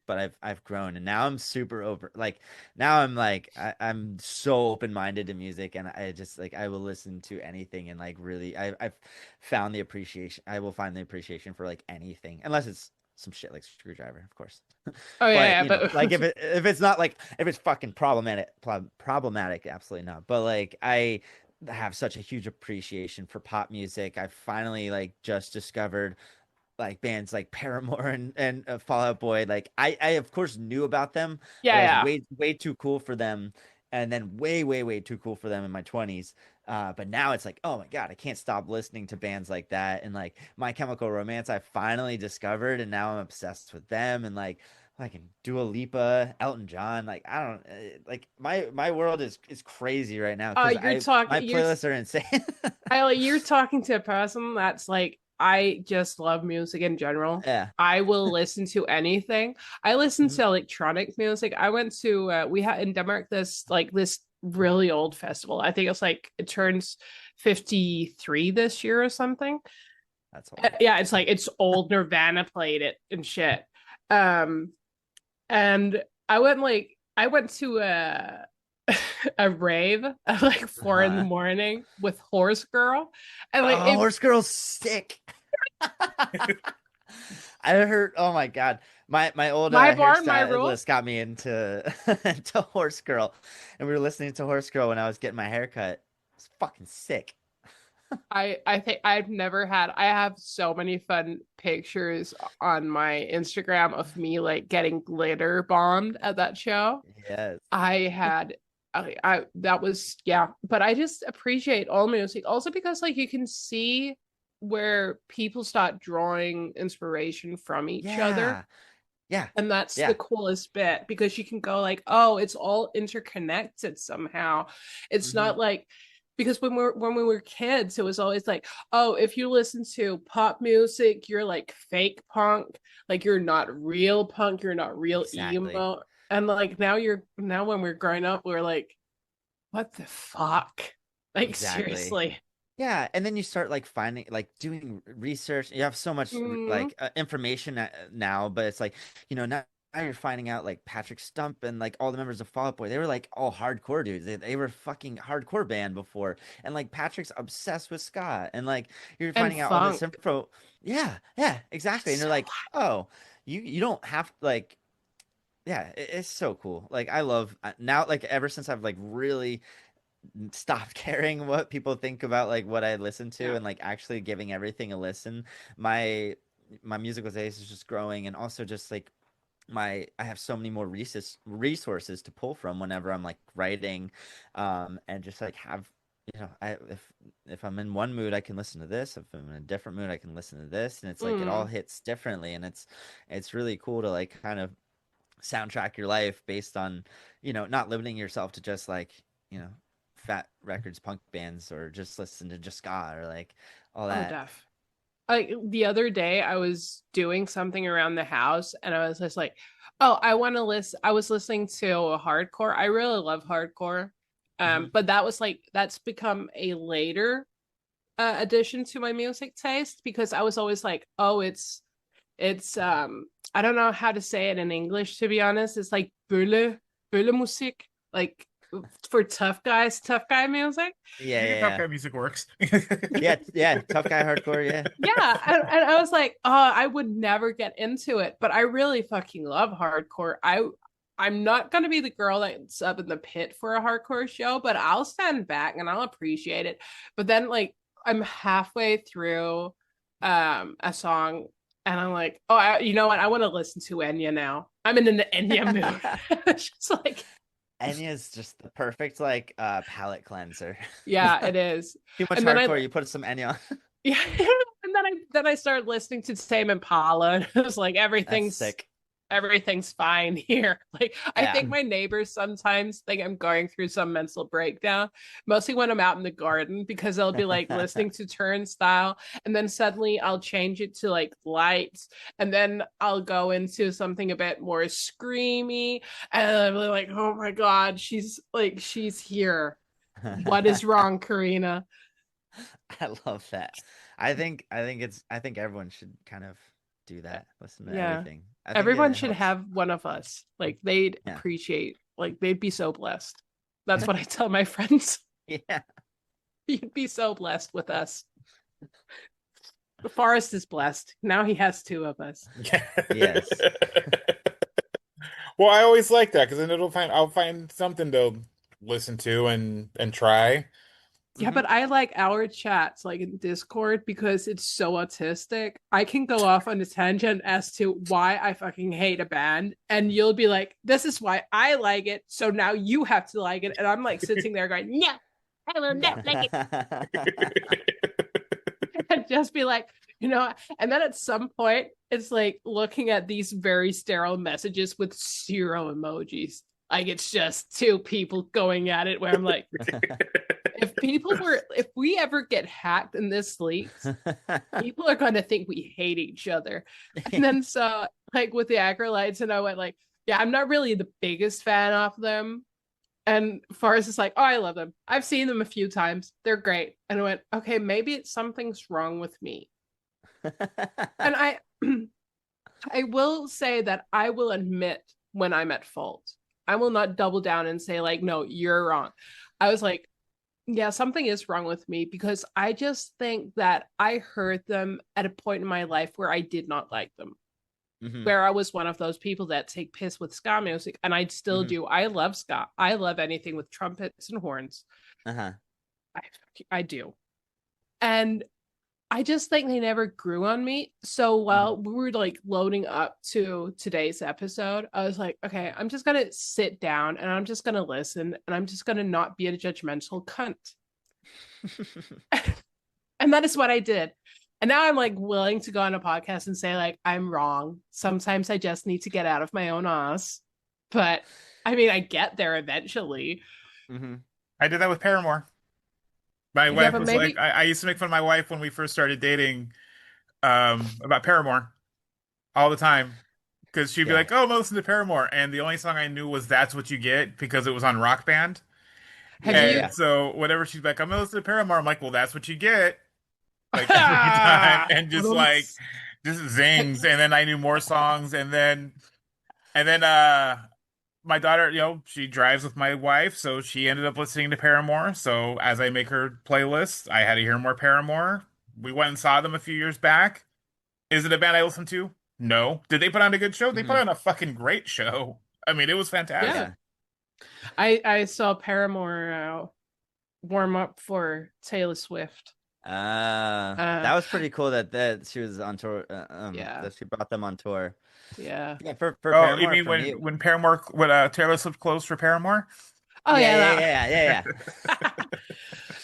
But I've grown, and now I'm super over like now I'm like I'm so open-minded to music, and I just like I will listen to anything, and like really I've found the appreciation I will find the appreciation for like anything unless it's some shit like Screwdriver, of course. Oh yeah, But yeah, but like if it's not like if it's fucking problematic, absolutely not. But like I have such a huge appreciation for pop music. I finally like just discovered like bands like Paramore and Fall Out Boy. Like I of course knew about them, but yeah, I was yeah. way too cool for them, and then way too cool for them in my 20s. But now it's like, oh my God, I can't stop listening to bands like that. And like My Chemical Romance, I finally discovered, and now I'm obsessed with them. And like Dua Lipa, Elton John. Like I don't like my world is crazy right now because You're I my talking playlists are insane. you're talking to a person that's like I just love music in general. Yeah. I will listen to anything. I listen Mhm. to electronic music. I went to we had in Denmark this really old festival. I think it's like it turns 53 this year or something. That's old. Yeah, it's like it's old. Nirvana played it and shit. Um and I went to a a rave at like 4 a.m. with Horse Girl, and like Oh, it. Horse Girl's sick. I heard. Oh my God, my old My barn, my rules. hairstylist got me into into Horse Girl, and we were listening to Horse Girl when I was getting my hair cut. It's fucking sick. I think I have so many fun pictures on my Instagram of me like getting glitter bombed at that show. Yes. I had I that was yeah, but I just appreciate all music also because like you can see where people start drawing inspiration from each other. Yeah. Yeah. And that's the Yeah. coolest bit because you can go like, oh, it's all interconnected somehow. It's Hmm. not like because when we were kids, it was always like, oh, if you listen to pop music, you're like fake punk, like you're not real punk, you're not real Exactly. emo. And like now when we're growing up, we're like, what the fuck? Like Exactly. seriously. Yeah, and then you start like finding like doing research. You have so much Mm. like information now, but it's like now, now you're finding out like Patrick Stump and like all the members of Fall Out Boy. They were like all hardcore dudes. They were fucking hardcore band before, and like Patrick's obsessed with ska, and like you're And finding out all this funk. info. Yeah, yeah, exactly. And So you're like, oh, you don't have like yeah, it's so cool. Like I love now like ever since I've like really stopped caring what people think about like what I listen to yeah. and like actually giving everything a listen. My my musical taste is just growing, and also just like my I have so many more resources to pull from whenever I'm like writing, and just like have I if I'm in one mood I can listen to this. If I'm in a different mood I can listen to this, and it's like it all Mm. hits differently, and it's really cool to like kind of soundtrack your life based on, not limiting yourself to just like, you know, fat records, punk bands, or just listen to just ska or like all Oh, that. def. Like the other day I was doing something around the house and I was just like, oh, I want to listen. I was listening to hardcore. I really love hardcore. Hmm. But that's become a later addition to my music taste because I was always like, oh, It's I don't know how to say it in English, to be honest. It's like Bulle music, like for tough guy music. Tough Yeah. guy music works. Yeah. Tough guy hardcore. Yeah. Yeah, and I was like, oh, I would never get into it, but I really fucking love hardcore. I'm not gonna be the girl that's up in the pit for a hardcore show, but I'll stand back and I'll appreciate it. But then like I'm halfway through a song and I'm like, oh, you know what? I want to listen to Enya now. I'm in an Enya mood. It's just like Enya's just the perfect like palate cleanser. yeah, it is. Too much And then hardcore, you put some Enya on. yeah, and then I started listening to Tame Impala, and it was like That's sick. everything's fine here. Like I Yeah. think my neighbors sometimes think I'm going through some mental breakdown, mostly when I'm out in the garden because they'll be like listening to Turnstile, and then suddenly I'll change it to like lights, and then I'll go into something a bit more screamy, and I'm like, oh my god, she's here. What is wrong, Karina? I love that. I think everyone should kind of do that. Listen to Yeah. everything. I think Everyone it should helps. have one of us. Like they'd Yeah. appreciate, like they'd be so blessed. That's what I tell my friends. Yeah. You'd be so blessed with us. Forrest is blessed. Now he has two of us. Yes. Well, I always like that because then I'll find something to listen to and try. Yeah, Mhm. but I like our chats like in Discord because it's so autistic. I can go off on a tangent as to why I fucking hate a band, and you'll be like, this is why I like it, so now you have to like it. And I'm like sitting there going, no, I will not like it. And just be like, and then at some point it's like looking at these very sterile messages with zero emojis. Like it's just two people going at it where I'm like, if we ever get hacked in this leaks, people are going to think we hate each other. And then so like with the Acrolites, and I went like, yeah, I'm not really the biggest fan of them. And Forrest is like, oh, I love them. I've seen them a few times. They're great. And I went, okay, maybe something's wrong with me. And I will say that I will admit when I'm at fault. I will not double down and say like, no, you're wrong. I was like, yeah, something is wrong with me because I just think that I heard them at a point in my life where I did not like them. Mhm. Where I was one of those people that take piss with ska music, and I still do. I love ska. I love anything with trumpets and horns. Uh-huh. I do. And I just think they never grew on me. So while we were like loading up to today's episode, I was like, okay, I'm just gonna sit down and I'm just gonna listen and I'm just gonna not be a judgmental cunt. And that is what I did. And now I'm like willing to go on a podcast and say like I'm wrong. Sometimes I just need to get out of my own ass. But I mean, I get there eventually. Mm-hmm. I did that with Paramore. My wife but was maybe- like, I used to make fun of my wife when we first started dating, about Paramore all the time. Because she'd be Yeah. like, oh, I'm gonna listen to Paramore. And the only song I knew was That's What You Get because it was on Rock Band. Have And you? Yeah. so whenever she's like, I'm gonna listen to Paramore, I'm like, well, that's what you get. Like every time. And just like just zings. And then I knew more songs. And then my daughter, she drives with my wife, so she ended up listening to Paramore. So as I make her playlist, I had to hear more Paramore. We went and saw them a few years back. Is it a band I listen to? No. Did they put on a good show? They put on a fucking great show. I mean, it was fantastic. Yeah. I saw Paramore warm up for Taylor Swift. That was pretty cool that she was on tour. Yeah. That she brought them on tour. Yeah. Yeah, for Oh, Paramore, you mean for me- when Taylor Swift closed for Paramore? Oh yeah.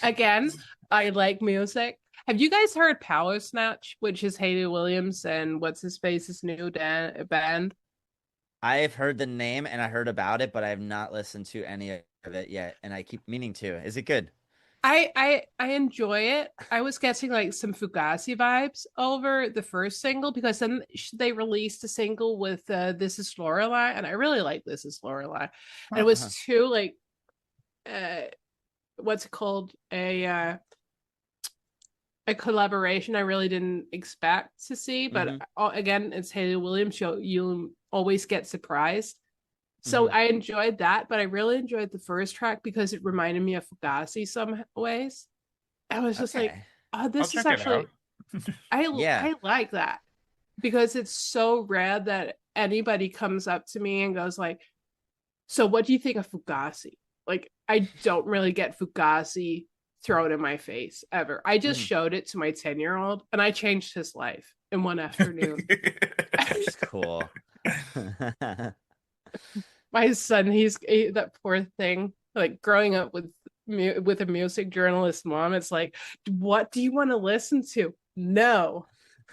Again, I like music. Have you guys heard Power Snatch, which is Haley Williams and what's his face's new band? I've heard the name and I heard about it, but I have not listened to any of it yet, and I keep meaning to. Is it good? I enjoy it. I was getting like some Fugazi vibes over the first single because then they released a single with This Is Lorelai, and I really like This Is Lorelai. And it was two like what's it called? a collaboration I really didn't expect to see, but Mhm. again, it's Haley Williams, so you always get surprised. So Mhm. I enjoyed that, but I really enjoyed the first track because it reminded me of Fugazi some ways. I was just like, Okay. oh, I'll this is check it out. actually Yeah. I like that because it's so rare that anybody comes up to me and goes like, so what do you think of Fugazi? Like, I don't really get Fugazi thrown in my face ever. I just Mhm. showed it to my 10-year-old and I changed his life in one afternoon. That's cool. My son, that poor thing, like growing up with a music journalist mom, it's like, what do you want to listen to? No,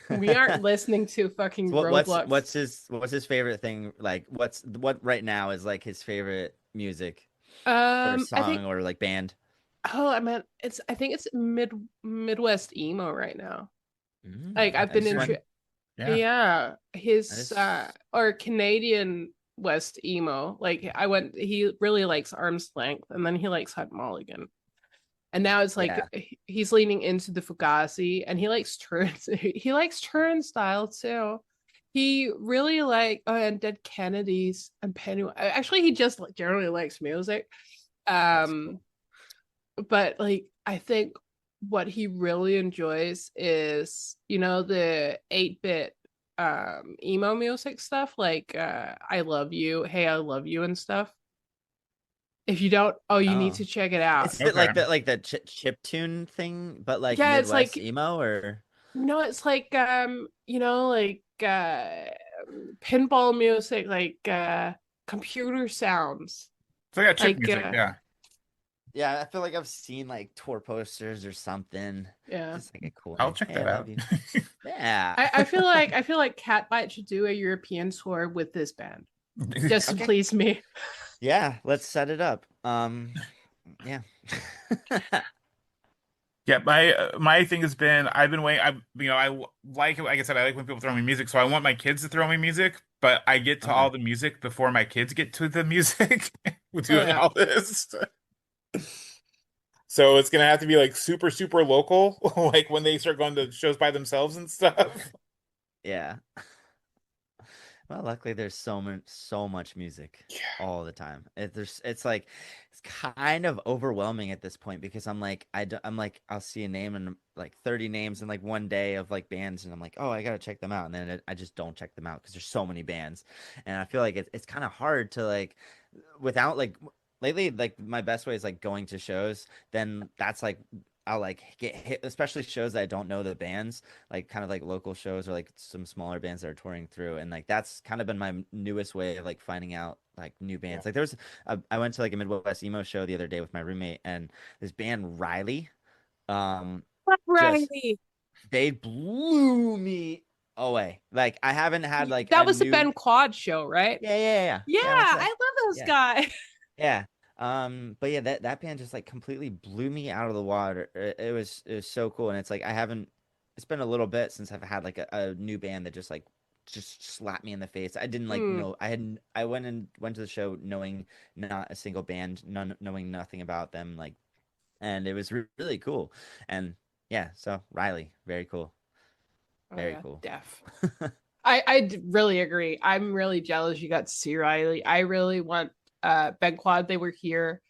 we aren't listening to fucking So what's Roblox. what's his favorite thing? Like what right now is like his favorite music or I think song or like band? oh I mean I think it's Midwest emo right now. Like I've I been just went. into Yeah. yeah, I his just. or Canadian West emo. Like he really likes Arm's Length and then he likes Hut Mulligan. And now it's like Yeah. he's leaning into the Fugazi and he likes Turnstile too. He really and Dead Kennedys and Penny. Actually, he just generally likes music. That's cool. Um, but like I think what he really enjoys is the 8-bit emo music stuff like I Love You, Hey I Love You and stuff. If you don't, oh, you need Oh, to check it out. is it Okay. like the chip tune thing, but like Yeah, it's Midwest like emo or? no, it's like like pinball music, like computer sounds. So yeah, chip Like music. Yeah. Yeah, I feel like I've seen like tour posters or something. yeah. Just like a cool I'll name. check Hey, I that love out. you. Yeah. I feel like Catbite should do a European tour with this band just to Okay. please me. Yeah, let's set it up. Yeah. Yeah, my thing has been I've been waiting. Like I said, I like when people throw me music, so I want my kids to throw me music, but I get to Okay. all the music before my kids get to the music with Oh doing yeah. all this. So it's gonna have to be like super, super local, like when they start going to shows by themselves and stuff. Yeah. Well, luckily there's so much music Yeah. all the time. It's like it's kind of overwhelming at this point because I'm like I'll see a name and like 30 names in like one day of like bands and I'm like, "Oh, I got to check them out." And then I just don't check them out because there's so many bands. And I feel like it's kind of hard to like without like lately like my best way is like going to shows, then that's like I'll like get hit, especially shows that I don't know the bands, like kind of like local shows or like some smaller bands that are touring through, and like that's kind of been my newest way of like finding out like new Yeah. bands. Like I went to like a Midwest emo show the other day with my roommate, and this band Riley, um, just Riley. they blew me away. Like I haven't had like That a was the new, Ben Quad show, right? yeah, Yeah, that was I it. love those Yeah. guys. Yeah. But yeah, that band just like completely blew me out of the water. It was so cool. And it's like I haven't it's been a little bit since I've had like a new band that just slapped me in the face. I didn't like Mm. know I went to the show knowing not a single band, knowing nothing about them, like and it was really cool. And yeah, so Riley, very cool. Oh Very yeah, cool. Def. Really agree. I'm really jealous you got to see Riley. I really want Ben Quad. They were here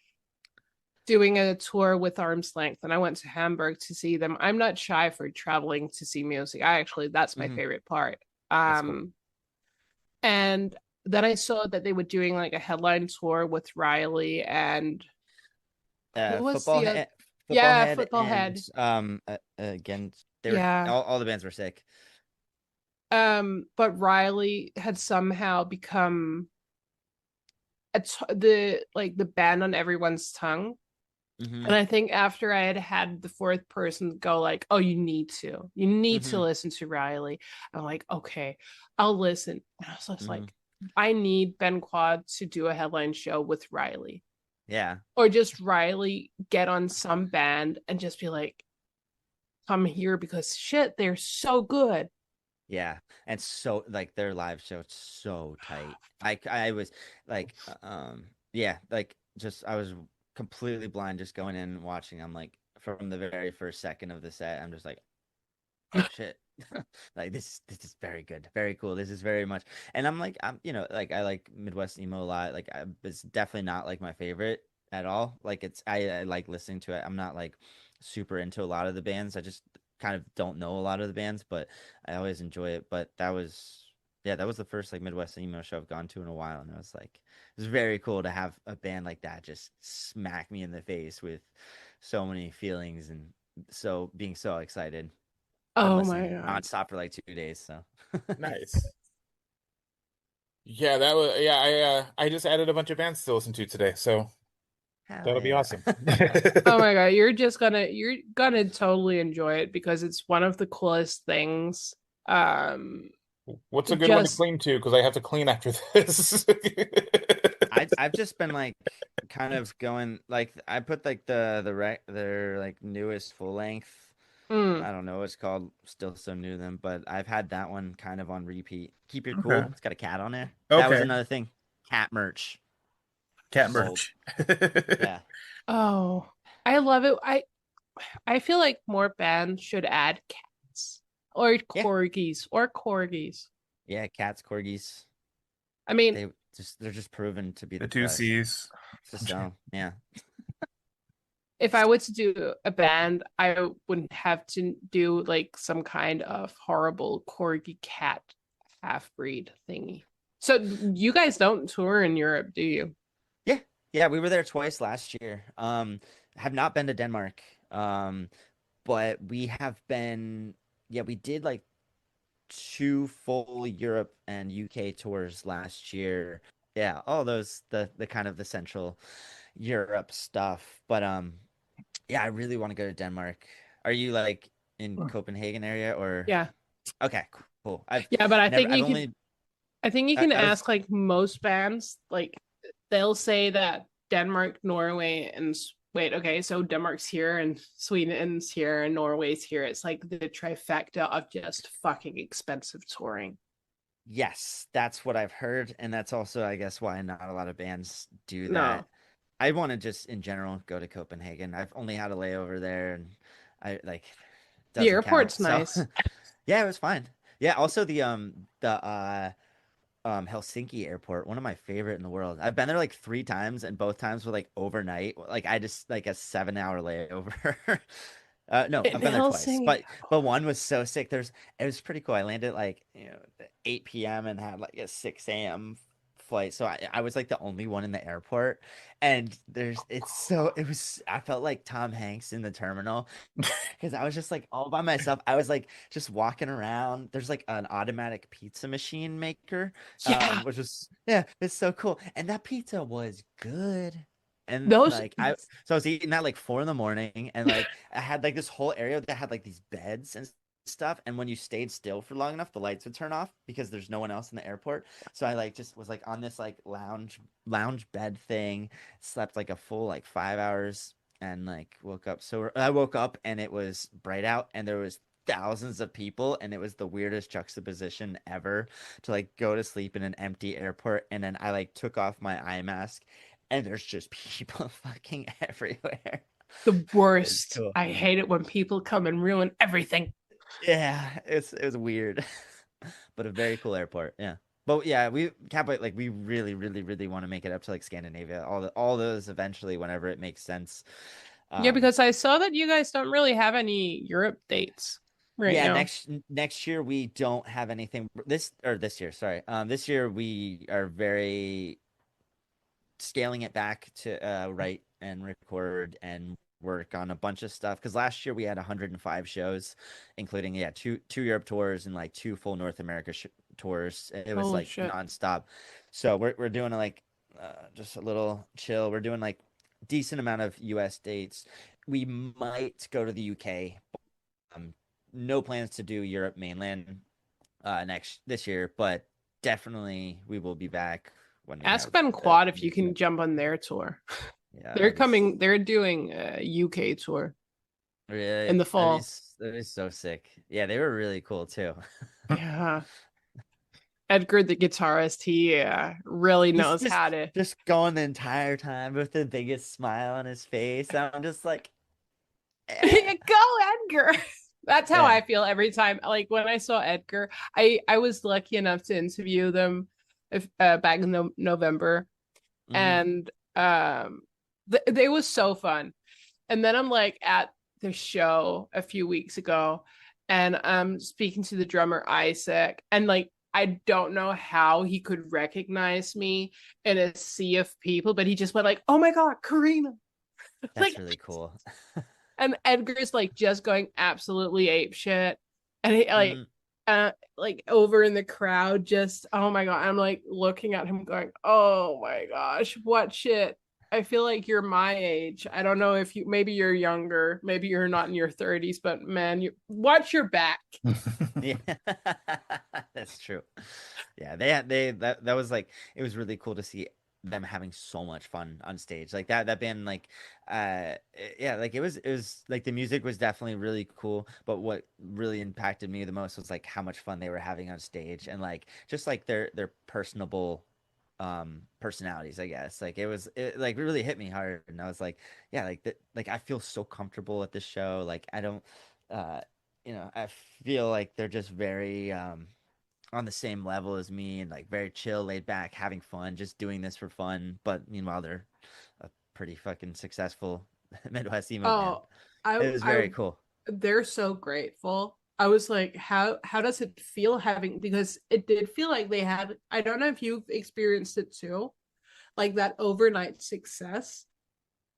doing a tour with Arm's Length, and I went to Hamburg to see them. I'm not shy for traveling to see music. That's my Hmm. favorite part. That's cool. Um, and then I saw that they were doing like a headline tour with Riley and who was Football the head, football yeah, head, football and head. again, they were Yeah. all the bands were sick. But Riley had somehow become the band on everyone's tongue. Hmm. And I think after I had the fourth person go like, "Oh, you need to Hmm. listen to Riley," I'm like, "Okay, I'll listen." And I was just Hmm. like, "I need Ben Quad to do a headline show with Riley, Yeah. or just Riley get on some band and just be like, come here because shit, they're so good." Yeah, and so like their live show, it's so tight. I was like, yeah, like just I was completely blind just going in and watching. I'm like from the very first second of the set, I'm just like, oh shit. Like this is very good, very cool. This is very much, and I'm like I like Midwest emo a lot. Like it's definitely not like my favorite at all. Like I like listening to it. I'm not like super into a lot of the bands. I just kind of don't know a lot of the bands, but I always enjoy it. But that was yeah, that was the first like Midwest emo show I've gone to in a while, and it was like it was very cool to have a band like that just smack me in the face with so many feelings and so being so excited. Been Oh my listening god. nonstop for like 2 days, so Nice. Yeah, that was yeah, I just added a bunch of bands to listen to today, so hell that'll be yeah. awesome. Oh my god, you're gonna totally enjoy it because it's one of the coolest things. Um What's a good one to just clean to? Because I have to clean after this. I've just been like kind of going like I put like their like newest full length. mm, I don't know what it's called, still so new to them, but I've had that one kind of on repeat. Keep It Okay. Cool. It's got a cat on there. That was Okay. another thing. Cat merch Cat sold. merch. Yeah. oh, I love it. I feel like more bands should add cats or Yeah. corgis. Yeah, cats, corgis. I mean, They're just proven to be The the two best. C's. To sell. Yeah. if I was to do a band, I wouldn't have to do like some kind of horrible corgi cat half breed thingy. So you guys don't tour in Europe, do you? Yeah. Yeah, we were there twice last year. Have not been to Denmark. But we have been yeah, we did like two full Europe and UK tours last year. Yeah, all those the kind of the central Europe stuff. But yeah, I really want to go to Denmark. Are you like in Copenhagen area or Yeah. okay, cool. I've Yeah, but never I've I think you I, can I was ask like most bands, like they'll say that Denmark, Norway, and wait, okay, so Denmark's here and Sweden's here and Norway's here. It's like the trifecta of just fucking expensive touring. yes, that's what I've heard, and that's also I guess why not a lot of bands do No, that. I want to just in general go to Copenhagen. I've only had a layover there and I like the doesn't count. airport's So nice. yeah, it was fine. Yeah, also the Helsinki airport, one of my favorite in the world. I've been there like 3 times and both times were like overnight. Like I just like a 7 hour layover. No, In I've been there twice, Helsinki. but one was so sick. It was pretty cool. I landed at like 8 p.m. and had like a 6 a.m. flight, so I was like the only one in the airport. And I felt like Tom Hanks in the terminal because I was just like all by myself. I was like just walking around. There's like an automatic pizza machine maker, Yeah, which was yeah, it's so cool. And that pizza was good. And those like I was eating that like 4 in the morning, and like I had like this whole area that had like these beds and stuff. And when you stayed still for long enough, the lights would turn off because there's no one else in the airport. So I like just was like on this like lounge bed thing, slept like a full like 5 hours, and like woke up. So I woke up and it was bright out, and there was thousands of people, and it was the weirdest juxtaposition ever to like go to sleep in an empty airport, and then I like took off my eye mask and there's just people fucking everywhere. the It's worst. cool. I hate it when people come and ruin everything. Yeah, it was weird, but a very cool airport. Yeah, but yeah, we Catbite like we really, really, really want to make it up to like Scandinavia. All those eventually, whenever it makes sense. Yeah, Um, because I saw that you guys don't really have any Europe dates right yeah, now. next year we don't have anything. This year, sorry. This year we are very scaling it back to write and record and work on a bunch of stuff because last year we had 105 shows, including yeah two Europe tours and like two full North America tours. It was Holy like shit. nonstop. So we're doing like just a little chill. We're doing like decent amount of US dates. We might go to the UK. Um, no plans to do Europe mainland next this year, but definitely we will be back when we Ask have Ben the Quad if you new can trip. jump on their tour. Yeah, They're coming, they're doing a UK tour really in the fall. that'd be so sick. Yeah, they were really cool too. Yeah. Edgar, the guitarist, he really He's knows how to just going the entire time with the biggest smile on his face. I'm just like, eh. go, Edgar. That's how Yeah. I feel every time. Like when I saw Edgar, I was lucky enough to interview them back in November, Hmm. and they was so fun. And then I'm like at the show a few weeks ago, and I'm speaking to the drummer Isaac, and like I don't know how he could recognize me in a sea of people, but he just went like, "Oh my God, Karina!" That's Like, really cool. and Edgar's like just going absolutely ape shit, and he Hmm. like over in the crowd, just oh my God, I'm like looking at him going, "Oh my gosh, what shit." I feel like you're my age. I don't know if you maybe you're younger, maybe you're not in your 30s, but man, you watch your back. Yeah, that's true. Yeah, that was like it was really cool to see them having so much fun on stage. Like that band like yeah, like it was like the music was definitely really cool, but what really impacted me the most was like how much fun they were having on stage and like just like their personable personalities, I guess. Like it like it really hit me hard and I was like, yeah, like that like I feel so comfortable at this show. Like I don't uh I feel like they're just very on the same level as me and like very chill, laid back, having fun, just doing this for fun. But meanwhile, they're a pretty fucking successful Midwest emo band. Oh, It was I very cool. they're so grateful. I was like, how does it feel having, because it did feel like they had, I don't know if you've experienced it too, like that overnight success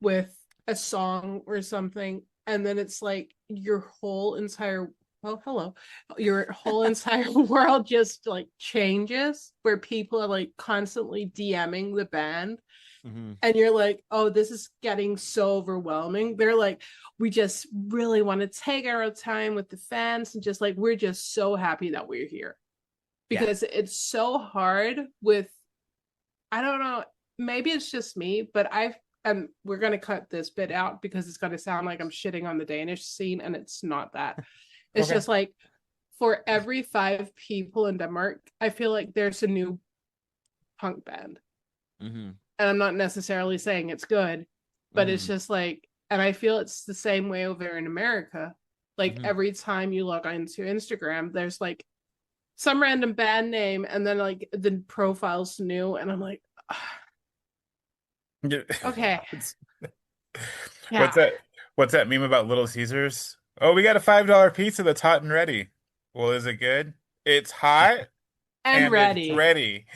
with a song or something, and then it's like your whole entire, well, hello, your whole entire world just like changes, where people are like constantly DMing the band, Hmm. and you're like, oh, this is getting so overwhelming. They're like, we just really want to take our time with the fans, and just like we're just so happy that we're here, Yeah. because it's so hard with, I don't know, maybe it's just me, but I've, and we're going to cut this bit out because it's going to sound like I'm shitting on the Danish scene, and it's not that. It's Okay. just like for every 5 people in Denmark, I feel like there's a new punk band. Hmm. And I'm not necessarily saying it's good, but it's Hmm. just like, and I feel it's the same way over in America. Like Hmm. every time you log into Instagram, there's like some random band name, and then like the profile's new, and I'm like, Yeah. okay, It's- What's yeah, that? What's that meme about Little Caesars? Oh, we got a $5 pizza that's hot and ready. Well, is it good? It's hot and and it's ready. ready.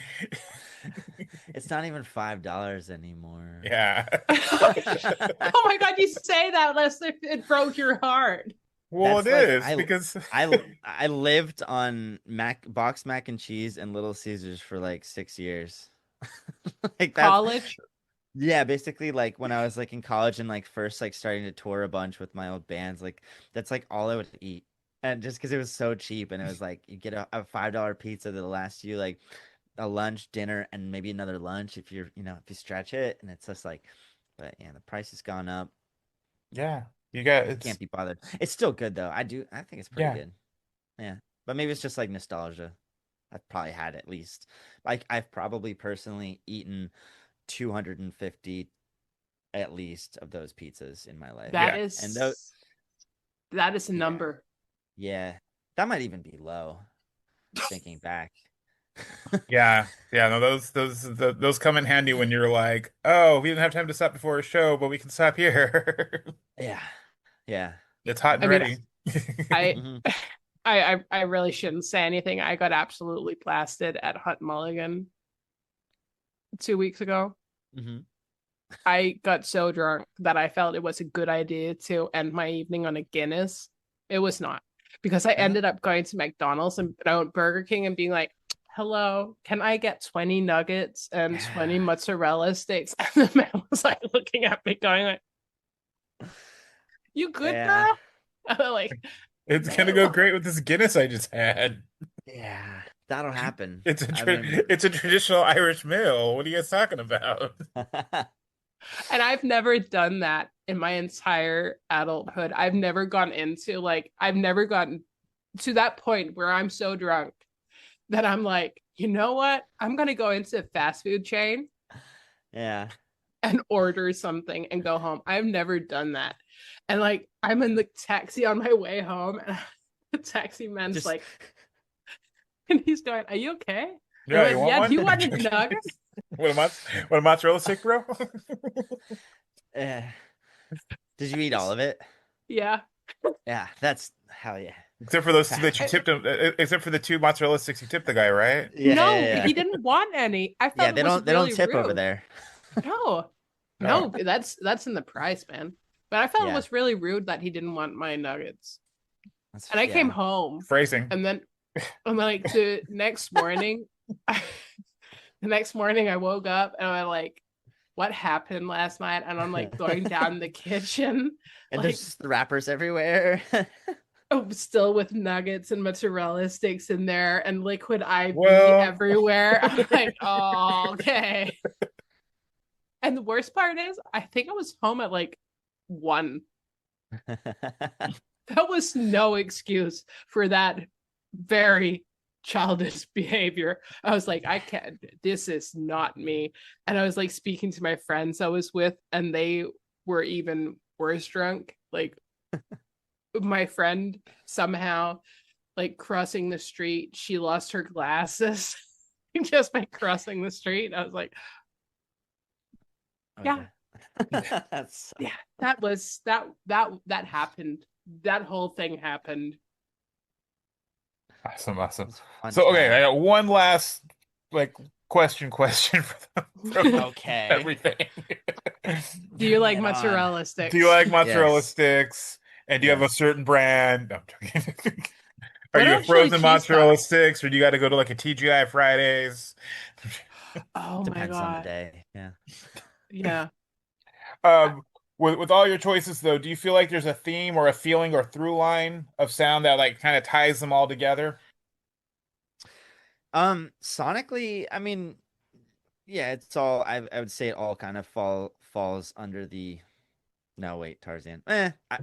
It's not even $5 anymore. Yeah. Oh my God, you say that unless it broke your heart. Well, it That's like is because I lived on mac and cheese and Little Caesars for like 6 years. Like that's College. yeah, basically like when I was like in college and like first like starting to tour a bunch with my old bands, like that's like all I would eat. And just because it was so cheap and it was like you get a $5 pizza that'll last you like a lunch, dinner, and maybe another lunch if you're, if you stretch it. And it's just like, but yeah, the price has gone up. yeah, you got Can't it's be bothered. It's still good though. I think it's pretty yeah. good. Yeah. But maybe it's just like nostalgia. I've probably had at least like I've probably personally eaten 250 at least of those pizzas in my life. That Yeah. And those is that is a yeah. number. Yeah. That might even be low thinking back. Yeah. Yeah, no, those come in handy when you're like, oh, we didn't have time to stop before a show, but we can stop here. Yeah. Yeah. It's hot and I mean, ready. I Hmm. I really shouldn't say anything. I got absolutely blasted at Hunt Mulligan 2 weeks ago. Hmm. I got so drunk that I felt it was a good idea to end my evening on a Guinness. It was not, because I Uh-huh. ended up going to McDonald's and Burger King and being like, hello, can I get 20 nuggets and 20 Yeah. mozzarella sticks? And the man was like looking at me going like, you good, Yeah. girl? I'm like, It's gonna go no. great with this Guinness I just had. Yeah. That'll happen. It's a I mean, it's a traditional Irish meal. What are you guys talking about? And I've never done that in my entire adulthood. I've never gone into like, I've never gotten to that point where I'm so drunk that I'm like, you know what? I'm gonna go into a fast food chain yeah. and order something and go home. I've never done that. And like I'm in the taxi on my way home and the taxi man's Just like, and he's going, "Are you okay?" I Yeah, you went, want "Yeah, do one? you want nuggets?" What a mozzarella stick, bro? eh. Did you eat all of it? Yeah. Yeah, that's hell yeah. Except for those two that you I, tipped him, except for the two mozzarella sticks you tipped the guy, right? Yeah, no, yeah, he yeah. didn't want any. I Yeah, felt it was they don't really tip over rude. there. No, No. no, that's in the price, man. But I felt it Yeah, was really rude that he didn't want my nuggets. that's And I came yeah. home, Phrasing. and then like the next morning, I woke up and I'm like, "What happened last night?" And I'm like going down the kitchen, And like there's just the wrappers everywhere. still with nuggets and mozzarella sticks in there and liquid IV Well, everywhere. I'm like, "Oh, okay." And the worst part is, I think I was home at like 1. That was no excuse for that very childish behavior. I was like, I can't, this is not me. And I was like speaking to my friends I was with, and they were even worse drunk. Like, my friend somehow, like crossing the street, she lost her glasses just by crossing the street. I was like, yeah, That's yeah, that happened. That whole thing happened. awesome, awesome. fun So, okay, I time. got one last like question for them from Okay. everything. Do you like Bring it on. mozzarella Do you sticks? like mozzarella Yes. sticks? And do you have a Yes. certain brand? No, I'm joking. Are What you a about chili frozen cheese mozzarella puffs? sticks, or do you got to go to like a TGI Fridays? Oh my Depends on the god. day. Yeah. Yeah. Um, with all your choices though, do you feel like there's a theme or a feeling or through line of sound that like kind of ties them all together? Sonically, I mean, yeah, it's all I would say it all kind of falls under the no wait, Tarzan.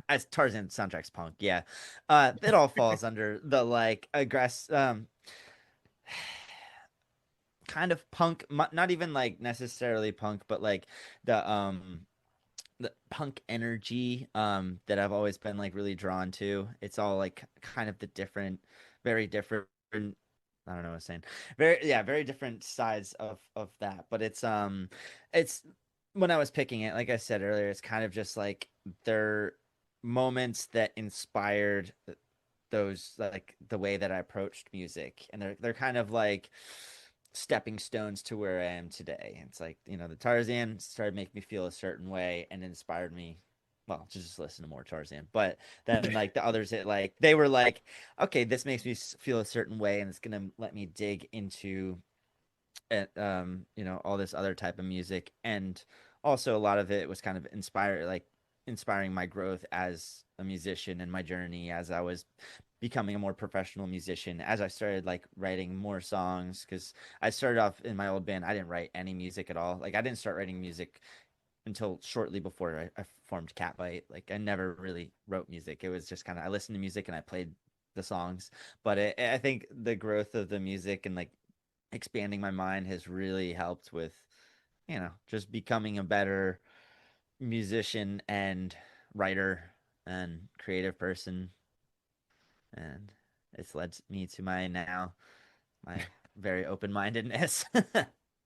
As Tarzan soundtrack's punk, yeah. It all falls under the like kind of punk, not even like necessarily punk, but like the punk energy that I've always been like really drawn to. It's all like kind of the different, very different. I don't know what I'm saying. Very different sides of that. But it's when I was picking it, like I said earlier, it's kind of just like they're moments that inspired those like the way that I approached music, and they're kind of like stepping stones to where I am today. It's like, the Tarzan started making me feel a certain way and inspired me. Well, just listen to more Tarzan. But then like the others, they were like, okay, this makes me feel a certain way, and it's gonna let me dig into it, all this other type of music. And also a lot of it was kind of inspiring my growth as a musician and my journey as I was becoming a more professional musician, as I started like writing more songs. Because I started off in my old band, I didn't write any music at all. Like I didn't start writing music until shortly before I formed Catbite. Like I never really wrote music. It was just kind of I listened to music and I played the songs. But I think the growth of the music and like expanding my mind has really helped with just becoming a better musician and writer and creative person. And it's led me to my very open-mindedness.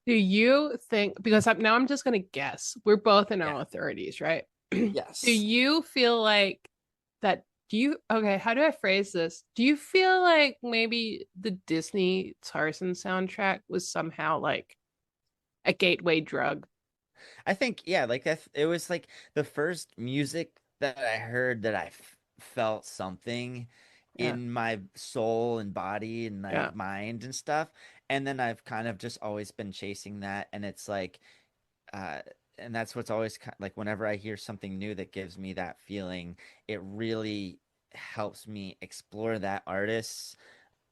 Do you think, because now I'm just going to guess, we're both in Yeah. our 30s, right? Do Yes. you feel like that? Okay, how do I phrase this? Do you feel like maybe the Disney Tarzan soundtrack was somehow like a gateway drug? I think, yeah, like it was like the first music that I heard that I felt something Yeah, in my soul and body and my yeah, mind and stuff. And then I've kind of just always been chasing that. And it's like, uh, and that's what's always like whenever I hear something new that gives me that feeling, it really helps me explore that artist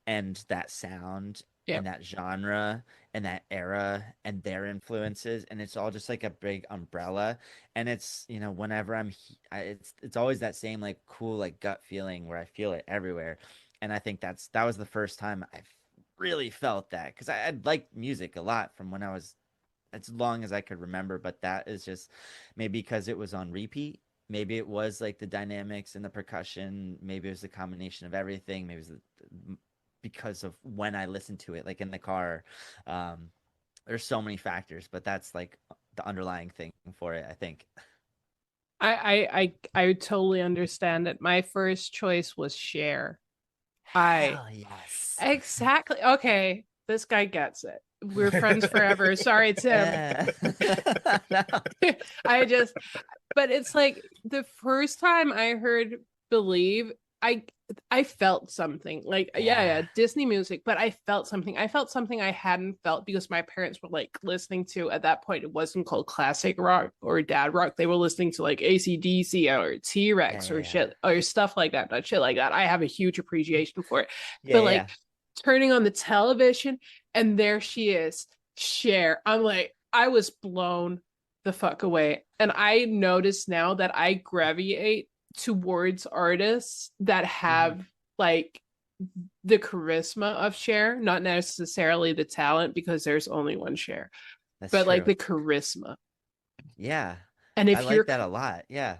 and that sound yeah. and that genre and that era and their influences, and it's all just like a big umbrella. And it's whenever it's always that same like cool like gut feeling where I feel it everywhere. And I think that was the first time I really felt that, because I'd liked music a lot from when I was as long as I could remember. But that is just maybe because it was on repeat. Maybe it was like the dynamics and the percussion. Maybe it was a combination of everything. Maybe it was because of when I listened to it, like in the car. Um, there's so many factors, but that's like the underlying thing for it, I think. I totally understand it. My first choice was Cher. I Hell yes. exactly okay. This guy gets it. We're friends forever. Sorry, Tim. Yeah. I just, but it's like the first time I heard Believe, I I felt something. Like, yeah, Yeah. Disney music, but I felt something. I felt something I hadn't felt because my parents were like listening to, at that point, it wasn't called classic rock or dad rock. They were listening to like AC/DC or Yeah, T-Rex or yeah, shit or stuff like that, not shit like that. I have a huge appreciation for it. yeah, But yeah. like turning on the television and there she is, Cher. I'm like, I was blown the fuck away. And I notice now that I gravitate towards artists that Mhm. have like the charisma of Cher, not necessarily the talent because there's only one Cher, That's but like true. the charisma. Yeah. And I if like you're that a lot. Yeah.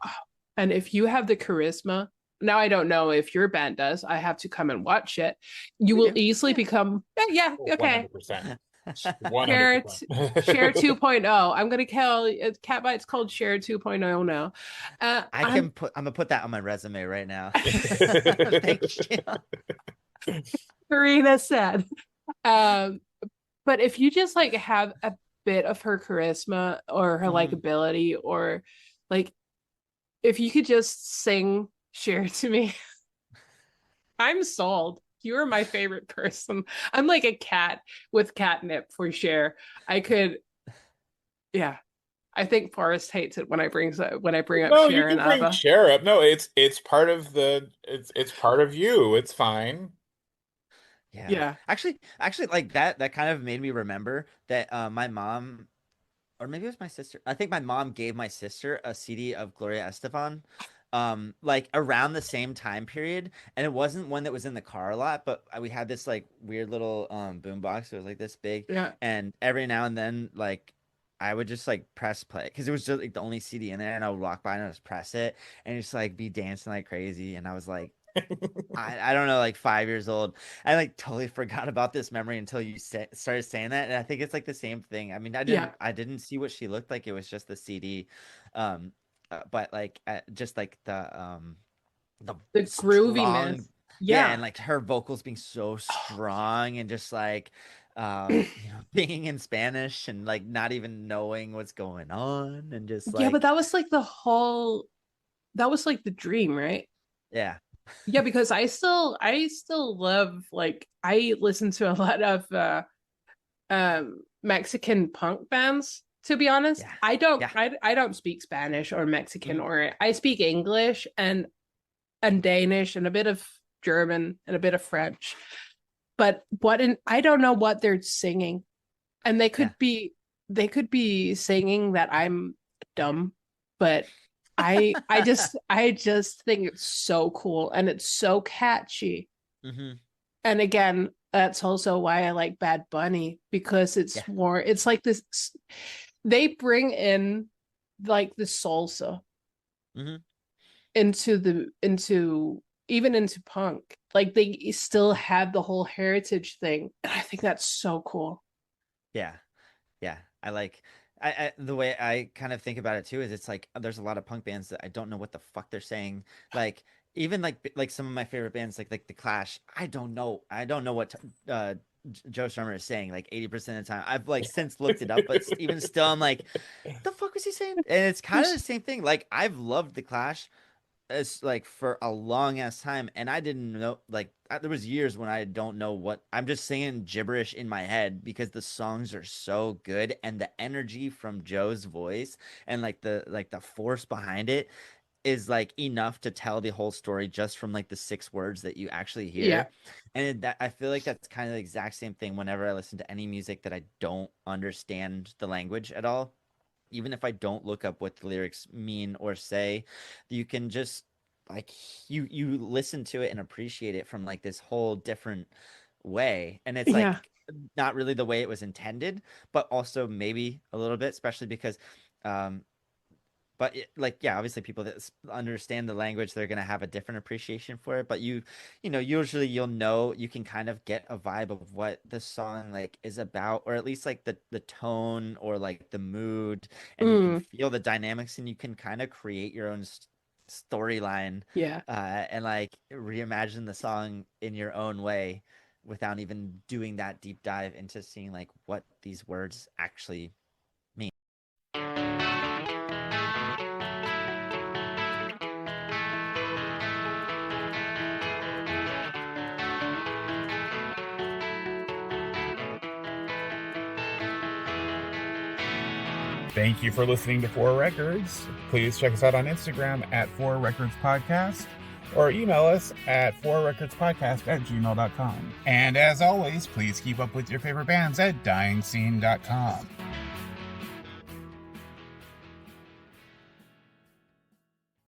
and if you have the charisma, now I don't know if your band does. I have to come and watch it. You We will do. easily Yeah. become yeah, okay. 100%. Share 100%. Share 2.0. I'm gonna call it Catbite's called Share 2.0 now. I'm I'm gonna put that on my resume right now. Thank you. Karina said. Um, but if you just like have a bit of her charisma or her Mhm. likability, or like if you could just sing Share to me, I'm sold. You're my favorite person. I'm like a cat with catnip for Share. I could, yeah. I think Forrest hates it when I bring up No, you Cher and can bring ABBA. share up. No, it's part of the it's part of you. It's fine. Yeah. Yeah, Actually, like that kind of made me remember that my mom, or maybe it was my sister. I think my mom gave my sister a CD of Gloria Estefan, like around the same time period. And it wasn't one that was in the car a lot, but we had this like weird little boom box. It was like this big, yeah, and every now and then, like I would just like press play because it was just like the only CD in there, and I would walk by and I would just press it and just like be dancing like crazy. And I was like, I don't know, like 5 years old. I like totally forgot about this memory until you started saying that, and I think it's like the same thing. I mean, yeah. I didn't see what she looked like. It was just the CD, um, but like just like the The grooviness. strong, yeah, Yeah. and like her vocals being so strong and just like being in Spanish and like not even knowing what's going on and just Yeah, but like that was like the dream, right? yeah, Yeah, because I still love, like, I listen to a lot of Mexican punk bands, to be honest. yeah, I yeah. I don't speak Spanish or Mexican, Mhm. or I speak English and Danish and a bit of German and a bit of French. But I don't know what they're singing. And Yeah. they could be singing that I'm dumb, but I just think it's so cool and it's so catchy. Hmm. And again, that's also why I like Bad Bunny, because Yeah. it's like this, they bring in like the salsa Hmm. into even into punk. Like they still have the whole heritage thing. And I think that's so cool. Yeah. Yeah. I like I the way I kind of think about it too is it's like there's a lot of punk bands that I don't know what the fuck they're saying. Like even like some of my favorite bands like The Clash, I don't know what Joe Strummer is saying like 80% of the time. I've like since looked it up, but even still I'm like, the fuck was he saying? And it's kind of the same thing. Like I've loved The Clash as like for a long ass time, and I didn't know like there was years when I don't know what I'm just saying gibberish in my head because the songs are so good and the energy from Joe's voice and like the force behind it is like enough to tell the whole story just from like the 6 words that you actually Yeah. hear. And that I feel like that's kind of the exact same thing whenever I listen to any music that I don't understand the language at all, even if I don't look up what the lyrics mean or say, you can just like you listen to it and appreciate it from like this whole different way. And it's like Yeah. not really the way it was intended, but also maybe a little bit, especially because but like, yeah, obviously people that understand the language, they're gonna have a different appreciation for it. But usually you can kind of get a vibe of what the song like is about, or at least like the tone or like the mood, and you can feel the dynamics, and you can kind of create your own storyline, Yeah. and like reimagine the song in your own way without even doing that deep dive into seeing like what these words actually mean. Thank you for listening to Four Records. Please check us out on Instagram at Four Records Podcast, or email us at fourrecordspodcast@gmail.com. And as always, please keep up with your favorite bands at dyingscene.com.